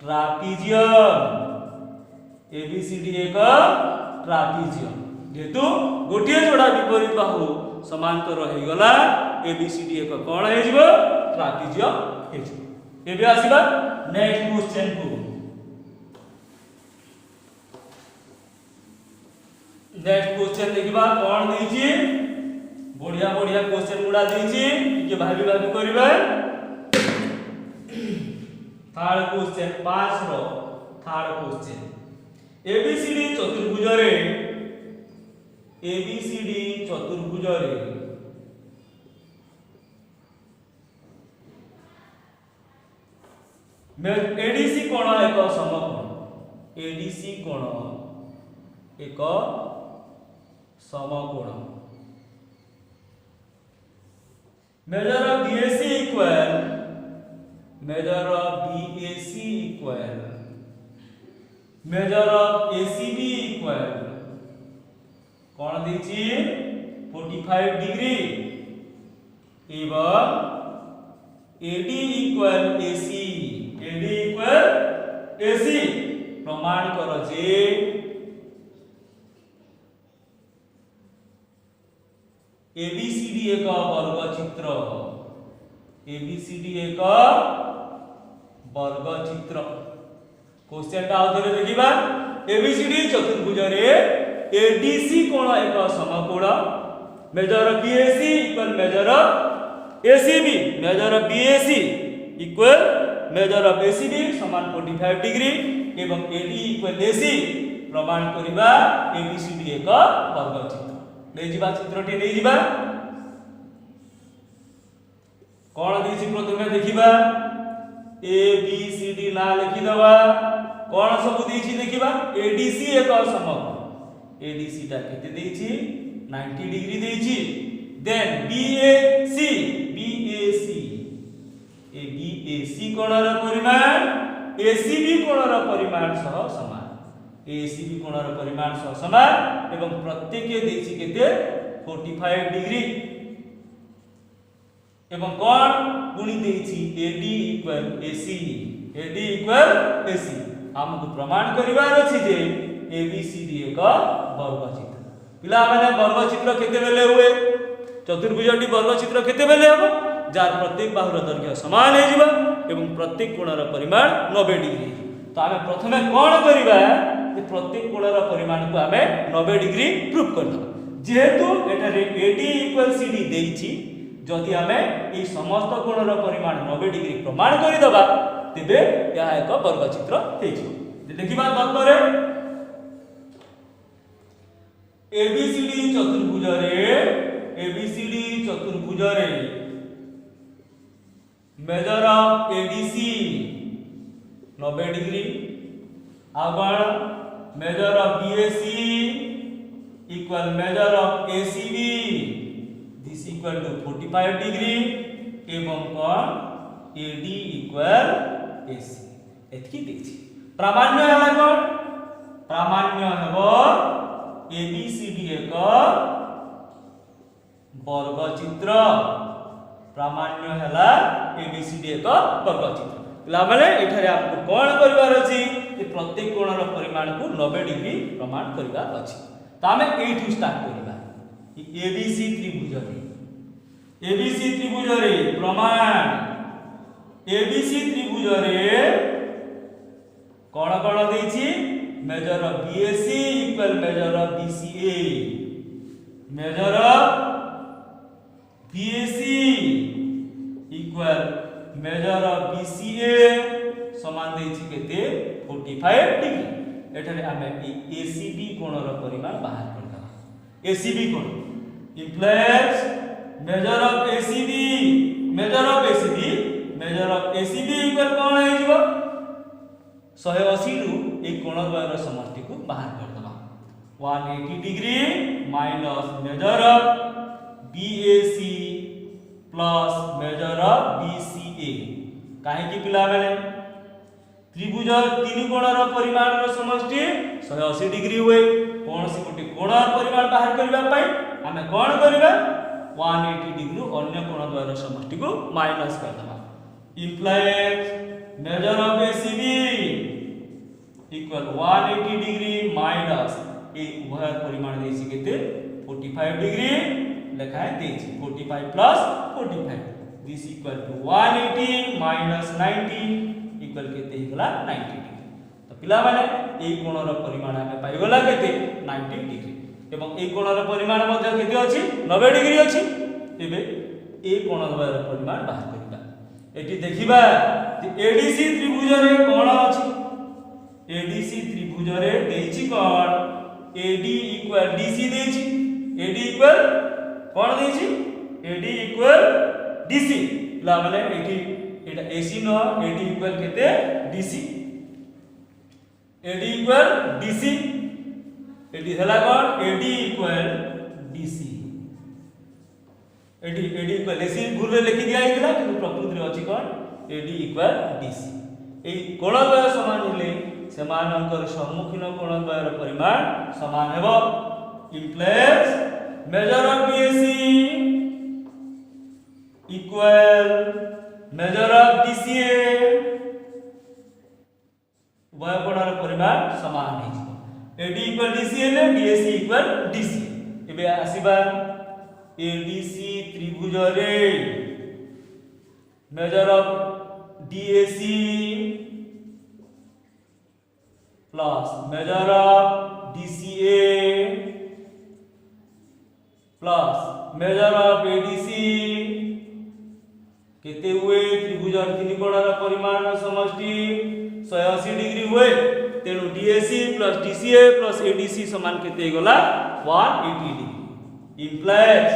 ट्रापेजियम, एबीसीडी एक ट्रापेजियम। जेतु गोटे जोड़ा विपरीत बाहु समांतर हे गला एबीसीडी एक कोन हे जिवो ट्रापेजियम हे जिवो। एबे आसीबा नेक्स्ट क्वेश्चन को। नेक्स्ट क्वेश्चन देखिबा कोन देछि बढ़िया बढ़िया क्वेश्चन गुड़ा देछि के भाबी भाबी करबे। थर्ड क्वेश्चन 5 रो थर्ड क्वेश्चन एबीसीडी चतुर्भुज रे एबीसीडी चतुर्भुज रे एडीसी कोण एक समकोण एडीसी कोण एक समकोण measure of BAC equal measure of BAC equal measure of ACB equal कोण देछि 45 डिग्री एवं AD equal AC AD equal AC प्रमाण करो जे ABCD एक वर्ग चित्र ABCD एक वर्ग चित्र क्वेश्चन टा आउथरे देखिबा ABCD चतुर्भुज रे ADC कोण एक समकोण measure BAC equal measure ACB measure BAC equal measure of ACB समान 45 डिग्री एवं AD इक्वल AC प्रमाण करिबा ABCD एक वर्ग चित्र ले जिबा चित्रटी नै जिबा कोण दिछि प्रथमे देखिबा ABCD ना लिखि दबा कोण सब दिछि देखिबा ADC एक समकोण ADC ता केते दिछि 90 डिग्री दिछि देन BAC कोणर परिमाण ACB कोणर परिमाण सह समान ACB कोणर परिमाण सह समान एवं प्रत्येक देछि केते 45 डिग्री एवं कोण गुणी देछि AD इक्वल AC हमको प्रमाण करिवार अछि जे ABCD एक वर्ग चित्र पिला माने वर्ग चित्र केते बेले हुए चतुर्भुजटी वर्ग चित्र केते बेले हो जार प्रत्येक बाहुर दैर्घ्य समान हे जिबा एवं प्रत्येक कोणर परिमाण 90 डिग्री तो आमे प्रथमे कोण करिबा कि प्रत्येक कोणर परिमाण को आमे 90 डिग्री प्रूफ कर दबा जेहेतु एटारे AD इक्वल CD देछि जदि आमे ई समस्त कोणर परिमाण 90 डिग्री प्रमाण करि दबा तेबे या एक वर्ग चित्र हे छि देखिबा तत्परे ABCD चतुर्भुज रे मेजर ऑफ ADC 90 डिग्री आगण measure of BAC equal measure of ACB this equal to 45 degree एवं कोण AD इक्वल AC एतकी देछि प्रामाण्य हला कोण प्रामाण्य हेबो ABCD एक वर्ग चित्र प्रामाण्य हला ABCD एक वर्ग चित्र ला माने एठारे आपको कोण करिवार अछि कि प्रत्येक कोणर परिमाण को 90 डिग्री प्रमाण करिवार अछि त हमें एठू स्टार्ट करिबा ABC त्रिभुज रे प्रमाण ABC त्रिभुज रे कोण कोण देछि measure of BAC equal measure of BCA measure of BAC equal measure of BCA समान देछि केते 45 डिग्री एठारे हमें ACB कोणर परिमाण बाहर करबा ACB कोण implies measure of ACB equal कोण हे जिवो 180 रु एक कोण द्वयर समष्टि को बाहर कर दबा 180 degree minus measure of BAC plus measure of BCA काहे कि पिला बेले त्रिभुज तीन कोणर परिमाण रो समष्टि 180 डिग्री हुए कोन से गोटे कोणर परिमाण बाहर करबा पई हमें कोन करबा 180 डिग्री अन्य कोण द्वयर समष्टि को माइनस कर दबा implies measure of ACB equal 180 degree minus ए उभय परिमाण देछि केते 45 डिग्री लिखा है देछि 45 plus 45 this equal to 180 minus 90 equal केते हिगला 90 डिग्री तो पिला माने ए कोणर परिमाण हमें पाइगला केते 90 डिग्री एवं ए कोणर परिमाण मध्ये केते अछि 90 डिग्री अछि एबे ए कोण द्वयर परिमाण बाहर करिबा एटी देखिबा जे एडीसी त्रिभुज रे कोण अछि एडीसी त्रिभुज रे देछि कोण एडी इक्वल डीसी देछि एडी इक्वल कोण देछि एडी इक्वल डीसी ला माने एटी एटा एसी न एडी इक्वल केते DC AD equal DC AD हला कोण AD equal DC AD equal AC भूल रे लिखि दिया हितला किंतु प्रकृति रे अछि कोण एडी इक्वल डीसी एई कोण द्वय समान हेले समानंकर सम्मुखीन कोण द्वयर परिमाण समान हेबो implies measure of DAC equal measure of DCA उभय कोणर परिमाण समान हे AD equal DC हेले DAC equal DC एबे आसीबा ADC त्रिभुज रे measure of DAC plus measure of DCA plus measure of ADC केते हुए त्रिभुज तीन कोणर परिमाण समष्टि 180 डिग्री हुए तेनु DAC plus DCA plus ADC समान केते गला 180 डिग्री implies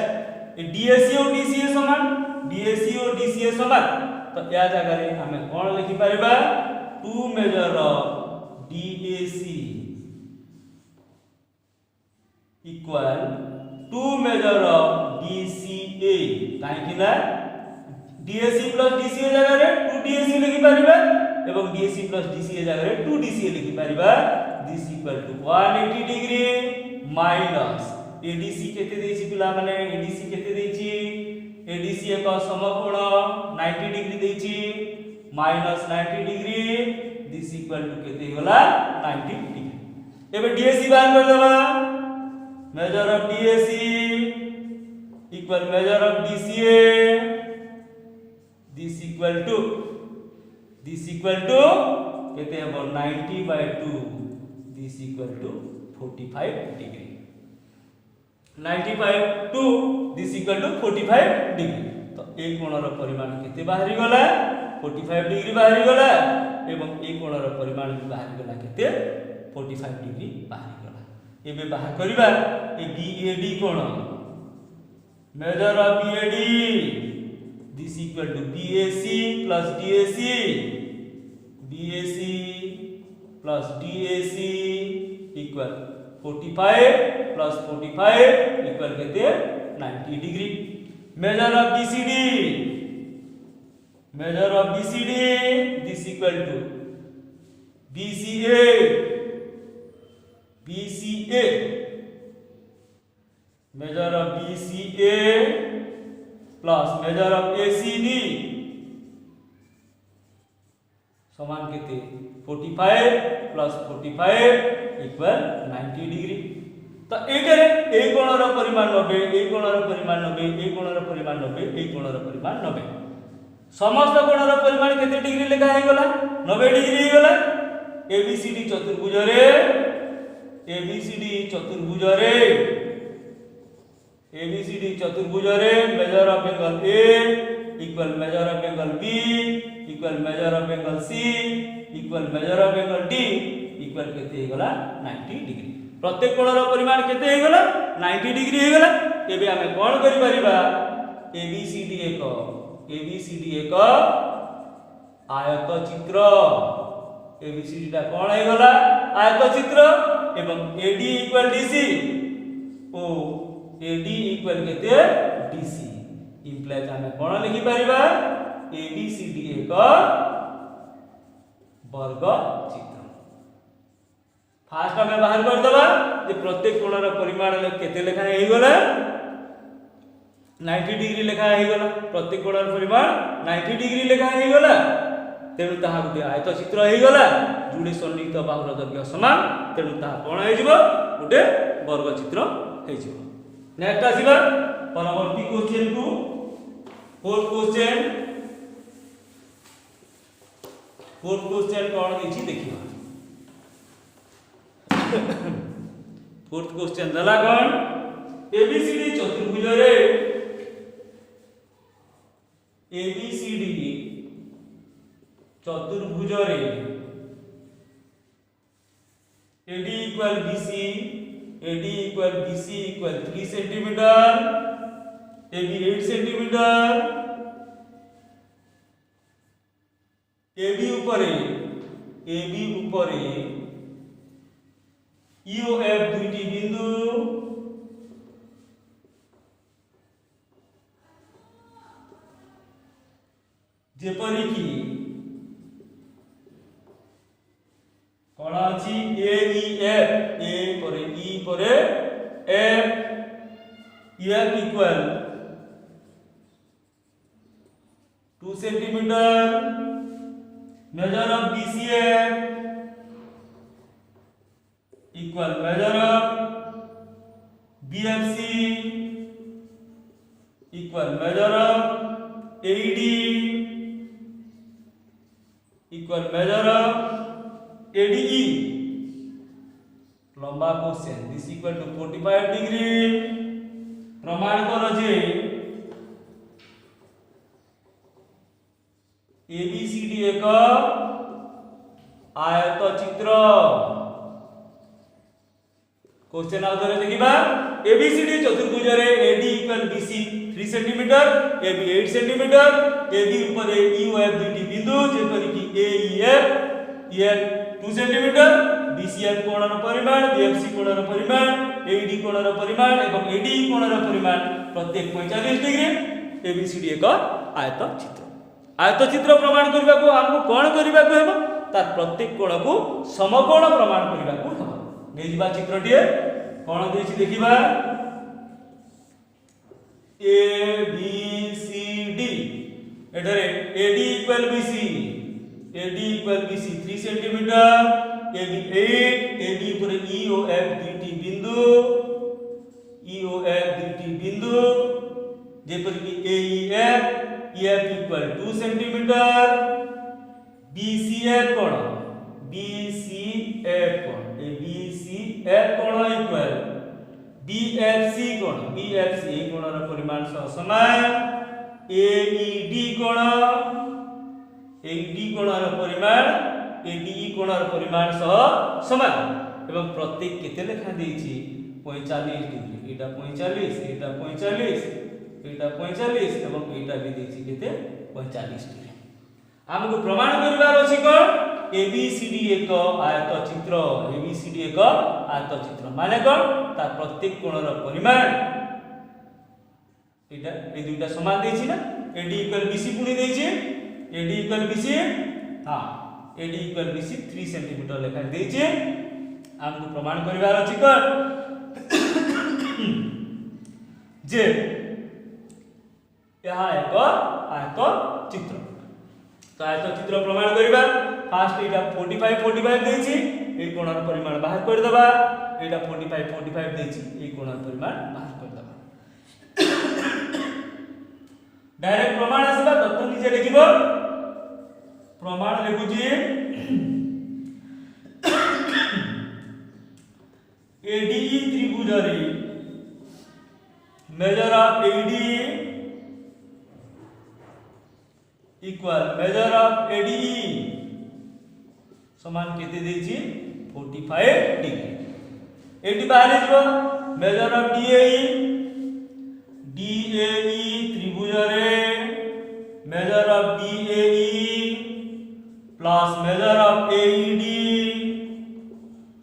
DAC और DCA समान DAC और DCA समान तो या जगह रे हमें कोन लिखि परिबा to measure of DAC equal to measure of DCA काहे कि ना DAC plus DCA जगह रे 2DAC लिखि परिबा एवं DAC plus DCA जगह रे 2DCA लिखि परिबा this equal to 180 degree minus ADC केते देछि पिला माने ADC केते देछि ADC एक समकोण 90 डिग्री देछि minus 90 degree this equal to केते होला 90 डिग्री एबे DAC बाहर कर देबा measure of DAC equal measure of DCA this equal to केते हबो 90/2 this equal to 45 degree 95/2 this equal to 45 degree तो ए कोणर परिमाण केते बाहरी गला 45 डिग्री बाहरी गला एवं ए कोणर परिमाण भी बाहरी गला केते 45 डिग्री बाहरी गला एबे बाहर करिबा ए BAD कोण measure of BAD this equal to BAC plus DAC plus DAC equal 45 plus 45 equal केते 90 degree measure of BCD this equal to BCA measure of BCA plus measure of ACD समान केते 45 plus 45 equal 90 डिग्री तो एकरे ए कोणर परिमाण 90 ए कोणर परिमाण 90 ए कोणर परिमाण 90 ए कोणर परिमाण 90 समस्त कोणर परिमाण केते डिग्री लेखा हे गला 90 डिग्री हे गला ABCD चतुर्भुज रे major of angle A equal measure of angle B equal measure of angle C equal measure of angle D equal केते हे गला 90 डिग्री प्रत्येक कोणर परिमाण केते हे गला 90 डिग्री हे गला एबे हमें कोन करि परिबा ABCD एक आयत चित्र ABCD टा कोन हे गला आयत चित्र एवं AD equal DC ओ AD equal केते DC implies हमें कोन लिखि परिबा ABCD एक वर्ग चित्र फास्ट हमें बाहर कर दबा जे प्रत्येक कोणर परिमाण केते लेखा हे गला 90 डिग्री लेखा हे गला प्रत्येक कोणर परिमाण 90 डिग्री लेखा हे गला तेनु ताहा गुटे आयत चित्र हे गला जुडे सन्निहित बाहुर दैर्घ्य समान तेनु ताहा कोन हे जिवो गुटे वर्ग चित्र हे जिवो नेक्स्ट आसीबा परवर्ती क्वेश्चन को फोर्थ क्वेश्चन कोन देछि देखिबा फोर्थ क्वेश्चन दला कौन एबीसीडी चतुर्भुज रे एबीसीडी चतुर्भुज रे AD equal BC, AD equal BC equal 3 centimetre, AB 8 centimetre, AB ऊपरे EOF दुईटी बिंदु जेपरी की कौन अछि AEF A परे E परे F EF equal 2 centimetre measure of BCF equal measure of BFC equal measure of AD equal measure of ADE लंबा question this equal to 45 degree प्रमाण करो जे ABCD एक आयत चित्र क्वेश्चन आउथरे देखिबा ABCD चतुर्भुज रे AD equal BC 3 centimetre AB 8 centimetre AB ऊपर EOF दुईटी बिंदु जेपरि कि AEF EF 2 सेंटीमीटर BCF कोणर परिमाण BFC कोणर परिमाण AD कोणर परिमाण एवं AD कोणर परिमाण प्रत्येक 45 डिग्री ABCD एक आयत चित्र प्रमाण करबा को हमको कोन करबा को हेबो तार प्रत्येक कोण को समकोण प्रमाण करबा को हेबो नै जिबा चित्रटिए कोन देछि देखिबा ABCD एठरे AD equal BC 3 centimetre AB 8 AB पर EOF दुईटी बिंदु जेपर कि AEF EF equal 2 centimetre BCF कोण इक्वल BFC कोणर परिमाण समान AED कोणर परिमाण ADE कोणर परिमाण समान एवं प्रत्येक केते लेखा देछि 45 डिग्री एटा 45 एटा 45 एवं एटा भी देछि केते 45 डिग्री हमको प्रमाण करबार अछि कोन ABCD एक आयत चित्र माने कोन ता प्रत्येक कोणर परिमाण एटा ए दुईटा समान देछि ना AD इक्वल BC पुनी देछि AD इक्वल BC हां AD इक्वल BC 3 सेंटीमीटर लेखा देछि हमको प्रमाण करबार अछि कोन जे यह एक आयत चित्र तो आयत चित्र प्रमाण करबा फास्ट एटा 45 देछि ए कोणर परिमाण बाहर कर देबा एटा 45 देछि ए कोणर परिमाण बाहर कर देबा डायरेक्ट प्रमाण आसीबा तत्व निजे लिखिबो प्रमाण लिखुची ADE त्रिभुज रे major of AD equal measure of ADE समान केते देछि 45 डिग्री एटी बाहर जो मेजर ऑफ DAE त्रिभुज रे major of DAE plus measure of AED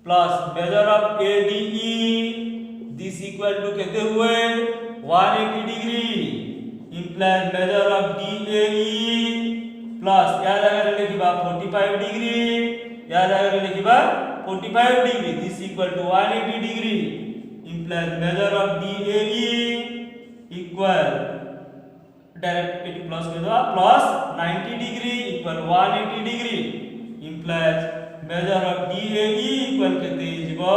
plus measure of ADE this equal to केते हुए 180 degree implies measure of DAE plus या जगह लिखिबा 45 डिग्री या जगह लिखिबा 45 degree this equal to 180 degree implies measure of DAE equal direct 80 plus में दो plus 90 degree equal 180 degree implies measure of DAE equal केते जिवो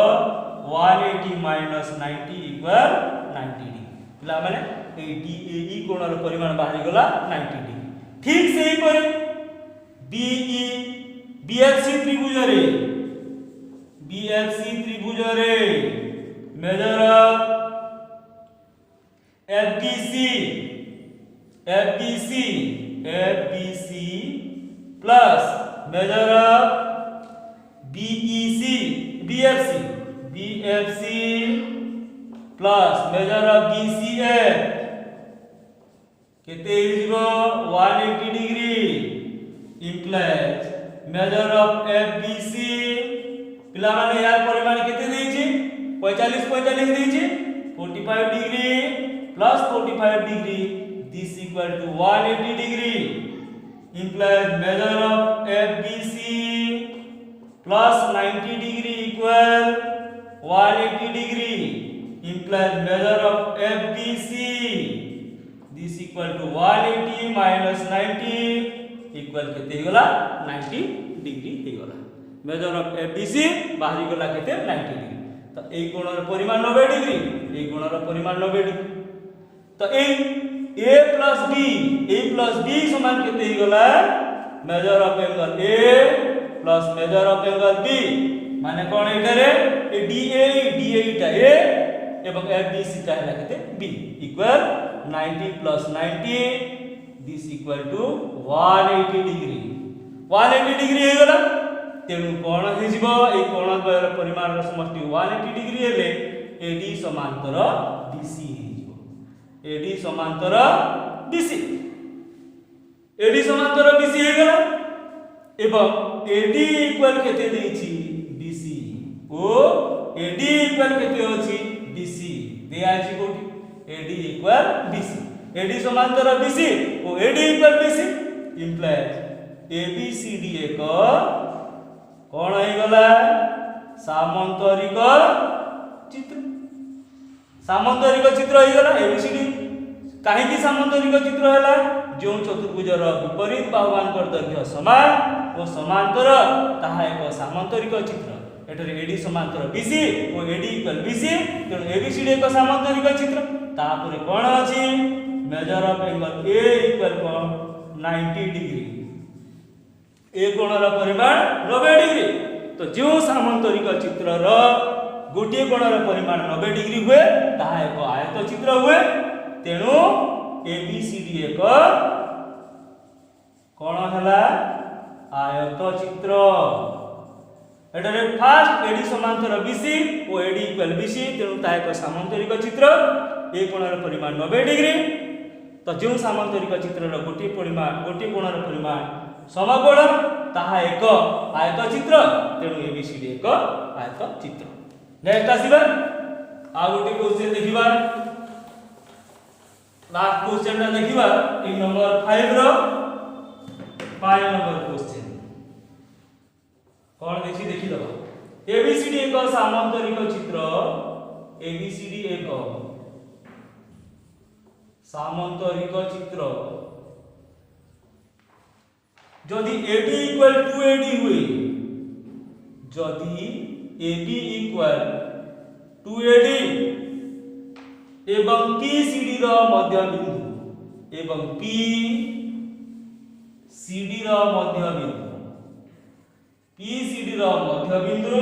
180 माइनस 90 इक्वल 90 डिग्री ला माने ए DAE कोणर परिमाण बाहरी गला 90 डिग्री ठीक सेही परे BFC त्रिभुज रे measure of FBC plus measure of BFC plus measure of BCF केते हिजबो 180 degree implies measure of FBC पिला माने यार परिमाण केते देछि 45 देछि 45 degree plus 45 degree this equal to 180 degree implies measure of FBC plus 90 degree equal 180 degree implies measure of FBC this equal to 180 minus 90 equal केते गला 90 degree हे गला measure of FBC बाहरी गला केते 90 degree तो ए कोणर परिमाण 90 डिग्री ए कोणर परिमाण 90 डिग्री तो ए प्लस बी समान केते ही गला measure of angle A plus measure of angle B माने कोन एटारे ए डीए टा ए एवं एफबीसी टा हला केते B equal 90 plus 90 this equal to 180 degree हे गला तेनु कोन हे जिवो ए कोन द्वयर परिमाण र समष्टि 180 डिग्री हेले एडी समांतर बीसी एडी समांतर बीसी हे गला एवं एडी इक्वल केते देछि बीसी ओ एडी इक्वल केते अछि बीसी दे आछि कोठी एडी इक्वल बीसी एडी समांतर बीसी ओ AD equal BC implies ABCD एक कोन हे गला सामांतरिक चित्र हे गला एबीसीडी काहे की सामांतरिक चित्र हला जो चतुर्भुजर विपरीत बाहुवांकर दैर्घ्य समान ओ समांतर ताहा एक सामांतरिक चित्र एटरे एडी समांतर बीसी ओ एडी इक्वल बीसी तेणु एबीसीडी एक सामांतरिक चित्र तापरे कोन अछि measure of angle A equal 90 degree A कोणर परिमाण 90 डिग्री तो जो सामांतरिक चित्र र गोटे कोणर परिमाण 90 डिग्री हुए ताहा एक आयत चित्र हुए तेणु एबीसीडी एक कोन हला आयत चित्र एटारे फास्ट एडी समांतर बीसी ओ एडी इक्वल बीसी तेणु ता एक सामांतरिक चित्र ए कोणर परिमाण 90 डिग्री तो जो सामांतरिक चित्र र गोटे कोणर परिमाण समकोण ताहा एक आयत चित्र तेणु एबीसीडी एक आयत चित्र नेक्स्ट आसीबा आ गोटे क्वेश्चन देखिबा लास्ट क्वेश्चन ना देखिबा इन नंबर 5 रो 5 नंबर क्वेश्चन कोन देखि दबा एबीसीडी एक सामांतरिक चित्र एबीसीडी एक सामांतरिक चित्र जदि एबी इक्वल 2AD हुए जदि एबी इक्वल 2AD एवं PCD रो मध्य बिंदु एवं PCD रो मध्य बिंदु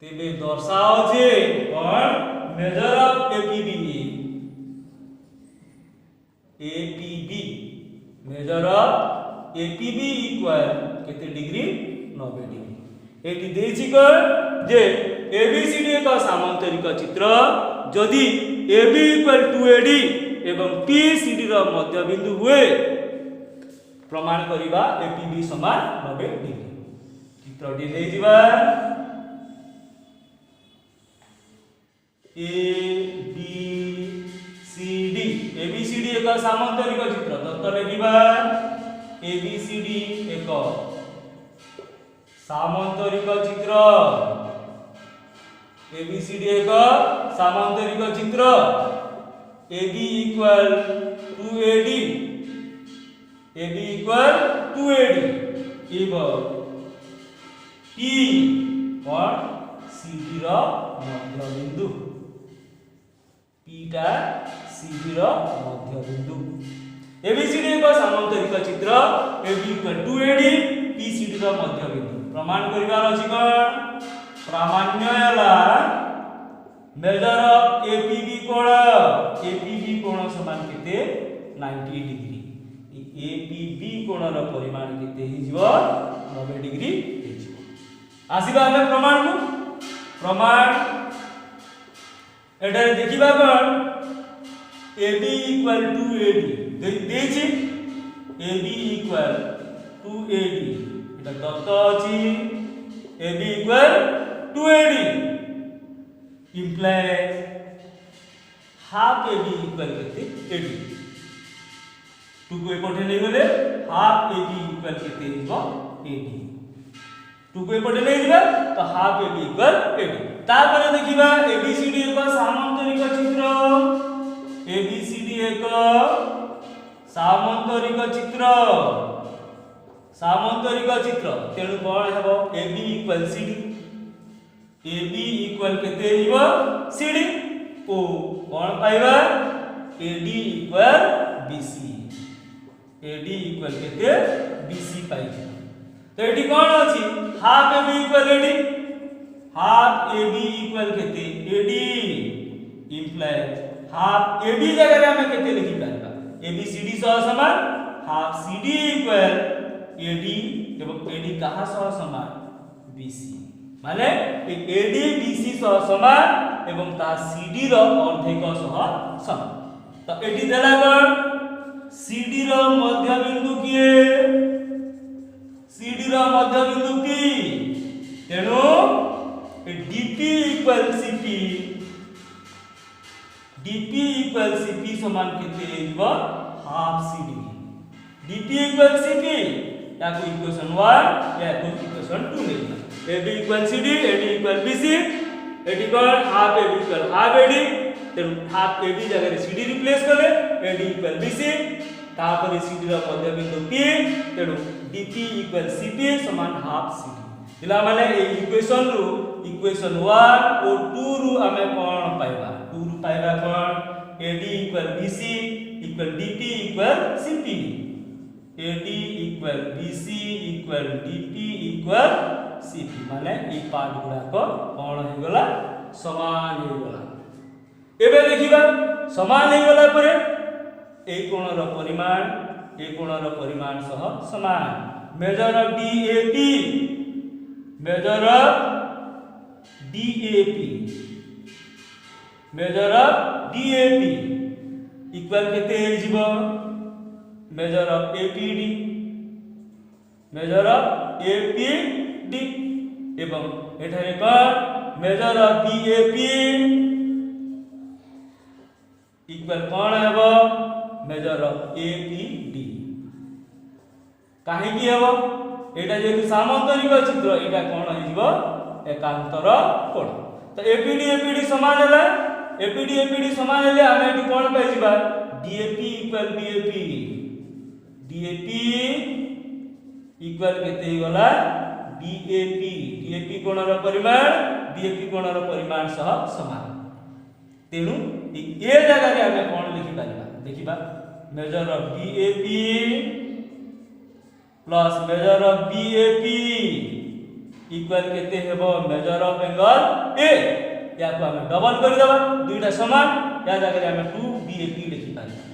तेबे दर्शाओ जे और measure of APB measure of APB equal केते डिग्री 90 डिग्री एटी देछि को जे ABCD एक सामांतरिक चित्र जदि AB इक्वल 2AD एवं PCD रो मध्य बिंदु हुए प्रमाण करिबा APB समान 90 डिग्री चित्र दे जिबा ABCD एक सामांतरिक चित्र दत्त लिखिबा ABCD एक सामांतरिक चित्र ABCD एक सामांतरिक चित्र AB इक्वल 2AD एवं P और CD रो मध्य बिंदु P टा CD रो मध्य बिंदु ABCD एक सामांतरिक चित्र AB equal 2AD P BCD ର मध्य बिंदु प्रमाण करिवार अछि कोन प्रामाण्य हला मेजर ऑफ APB कोण समान केते 90 डिग्री APB कोण रो परिमाण केते हि जीव 90 डिग्री हि जीव आसीबा हम प्रमाण को प्रमाण एटा देखिबा कोन AB equal to AD देछि AB equal to AD एटा दत्त अछि AB equal to AD implies half AB equal केते AD टू को एपटे नै गले हाफ AB equal केते हिबो AD टू को एपटे नै दिबा तो हाफ AB equal AD तापर देखिबा ABCD एक सामांतरिक चित्र ABCD एक सामांतरिक चित्र तेणु कोन हेबो AB equal CD AB equal केते हिबो CD ओ कोन पाइबा AD equal BC AD equal केते BC पाइबा तो एटी कोन अछि half AB equal AD half AB equal केते AD implies हाफ AB जगह रे हम केते लिखि पारबा ABCD सह समान हाफ CD equal AD एवं AD कहा सह समान BC माने AD BC सह समान एवं ता CD रो अर्धेक सह समान तो एटी देला कोन CD रो मध्य बिंदु किए CD रो मध्य बिंदु की तेनु DP equal CP DP equal CP समान केते हिबो हाफ CD DP equal CP याको इक्वेशन 1 याको इक्वेशन 2 लेना AB equal CD AD equal BC एटी कोन हाफ AB equal हाफ AD तेनु हाफ AB जगह रे CD रिप्लेस करले AD equal BC तापर CD रो मध्य बिंदु P तेनु DP equal CP समान हाफ CD दिला माने ए इक्वेशन रु इक्वेशन 1 और 2 रु हमें कोन पाइबा 2 रु पाइबा कोन AD equal BC equal DP equal CP AD equal BC equal DP equal CP माने ई पार्ट गुडा को कोन हे गला समान हे गला एबे देखिबा समान हे गला परे ए कोण रो परिमाण सह समान measure of DAP measure of DAP equal केते हे जीवो मेजर ऑफ APD एवं एठारे कोन मेजर ऑफ BAP इक्वल कोन हेबो मेजर ऑफ APD काहे की हेबो एटा जेतु सामांतरिक चित्र एटा कोन हे जीवो एकांतर कोण तो APD समान हैला APD समान हेले हम एटी कोन पाइ जिबा DAP equal DAP equal केते गला DAP कोण रो परिमाण BAP कोण रो परिमाण सह समान तेनु ए जगह रे हम कोन लिखि पारिबा देखिबा measure of DAP plus measure of BAP equal केते हेबो मेजर ऑफ एंगल A या को हम डबल कर देबा दुईटा समान या जगह रे हम 2 BAP लिखि पारिबा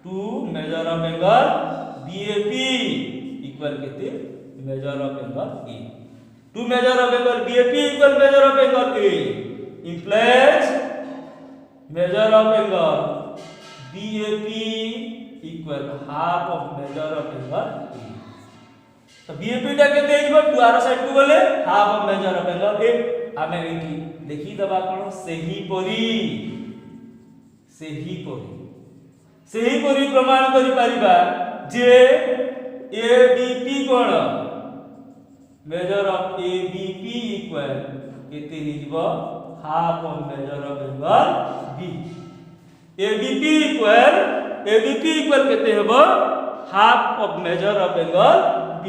2 measure of angle BAP equal केते measure of angle A 2 measure of angle BAP equal measure of angle A implies measure of angle BAP equal half of measure of angle A तो BAP टा केते हिबो 2 आर साइड को बोले half of measure of angle A आमे एठी देखि दबा कोन सेही परी प्रमाण करि परिबा जे ABP कोन मेजर ऑफ ABP इक्वल केते हिबो half of measure of angle B ABP equal केते हेबो half of measure of angle B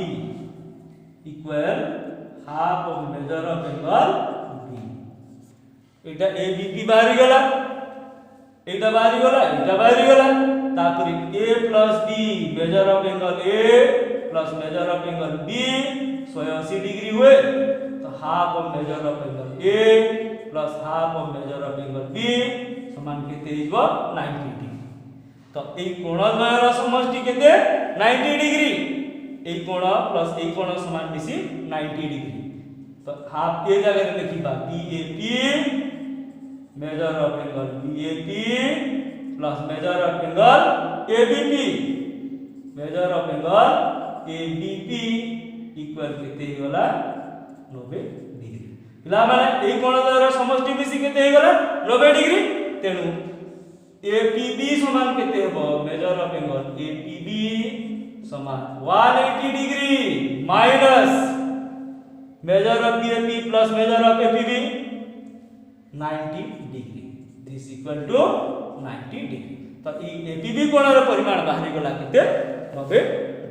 equal half of measure of angle B एटा ABP बाहरी गला एटा बाहरी गला तापर A plus B measure of angle A plus measure of angle B 180 degree हुए तो half of measure of angle A plus half of measure of angle B समान केते हिबो 90 डिग्री। तो एई कोण द्वयर समष्टि केते 90 डिग्री, एई कोण प्लस एई कोण समान मिसी 90 डिग्री। तो हाफ ए जगह रे लिखिबा BAP measure of angle BAP plus measure of angle ABP measure of angle ABP equal केते गला 90 डिग्री। पिला माने एई कोण द्वारा समष्टि मिसी केते हे गला 90 डिग्री। तेनु एपीबी समान केते हेबो मेजर ऑफ एंगल एपीबी समान 180 degree minus measure of BAP plus measure of APB 90 degree. This equal to 90 degree. तो ई एपीबी कोणर परिमाण बाहरी गला केते 90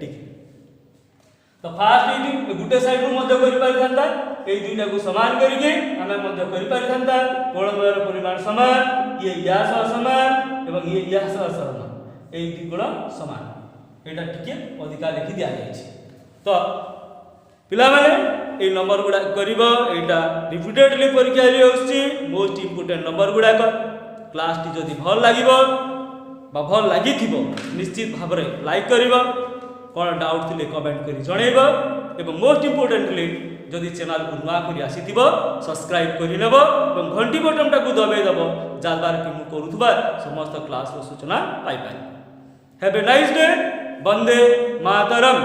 डिग्री। तो फास्ट एटी गुटे साइड रो मध्य करि परिथांता एई दुईटा को समान करिके हमें मध्य करि परिथांता कोण द्वयर परिमाण समान ये या सह समान एवं ये या सह समान एई दुई गुण समान एटा टिके अधिका लिखि दिया जाय छै। तो पिला माने ए नंबर गुडा करिवो एटा रिपीटेडली परीक्षा रे होछि मोस्ट इंपोर्टेंट नंबर गुडा को क्लास टी जदी भल लागिवो बा भल लागिथिबो निश्चित भाबरे लाइक करिवो कोन डाउट थिले कमेंट करी जणैबो एवं मोस्ट इंपोर्टेंटली जदी चैनल को नुआ करी आसीथिबो सब्सक्राइब करि लेबो एवं घंटी बटन टा को दबाई देबो जालबार कि मु करूथबा समस्त क्लास रो सूचना पाई पाई। Have a nice day. वंदे मातरम।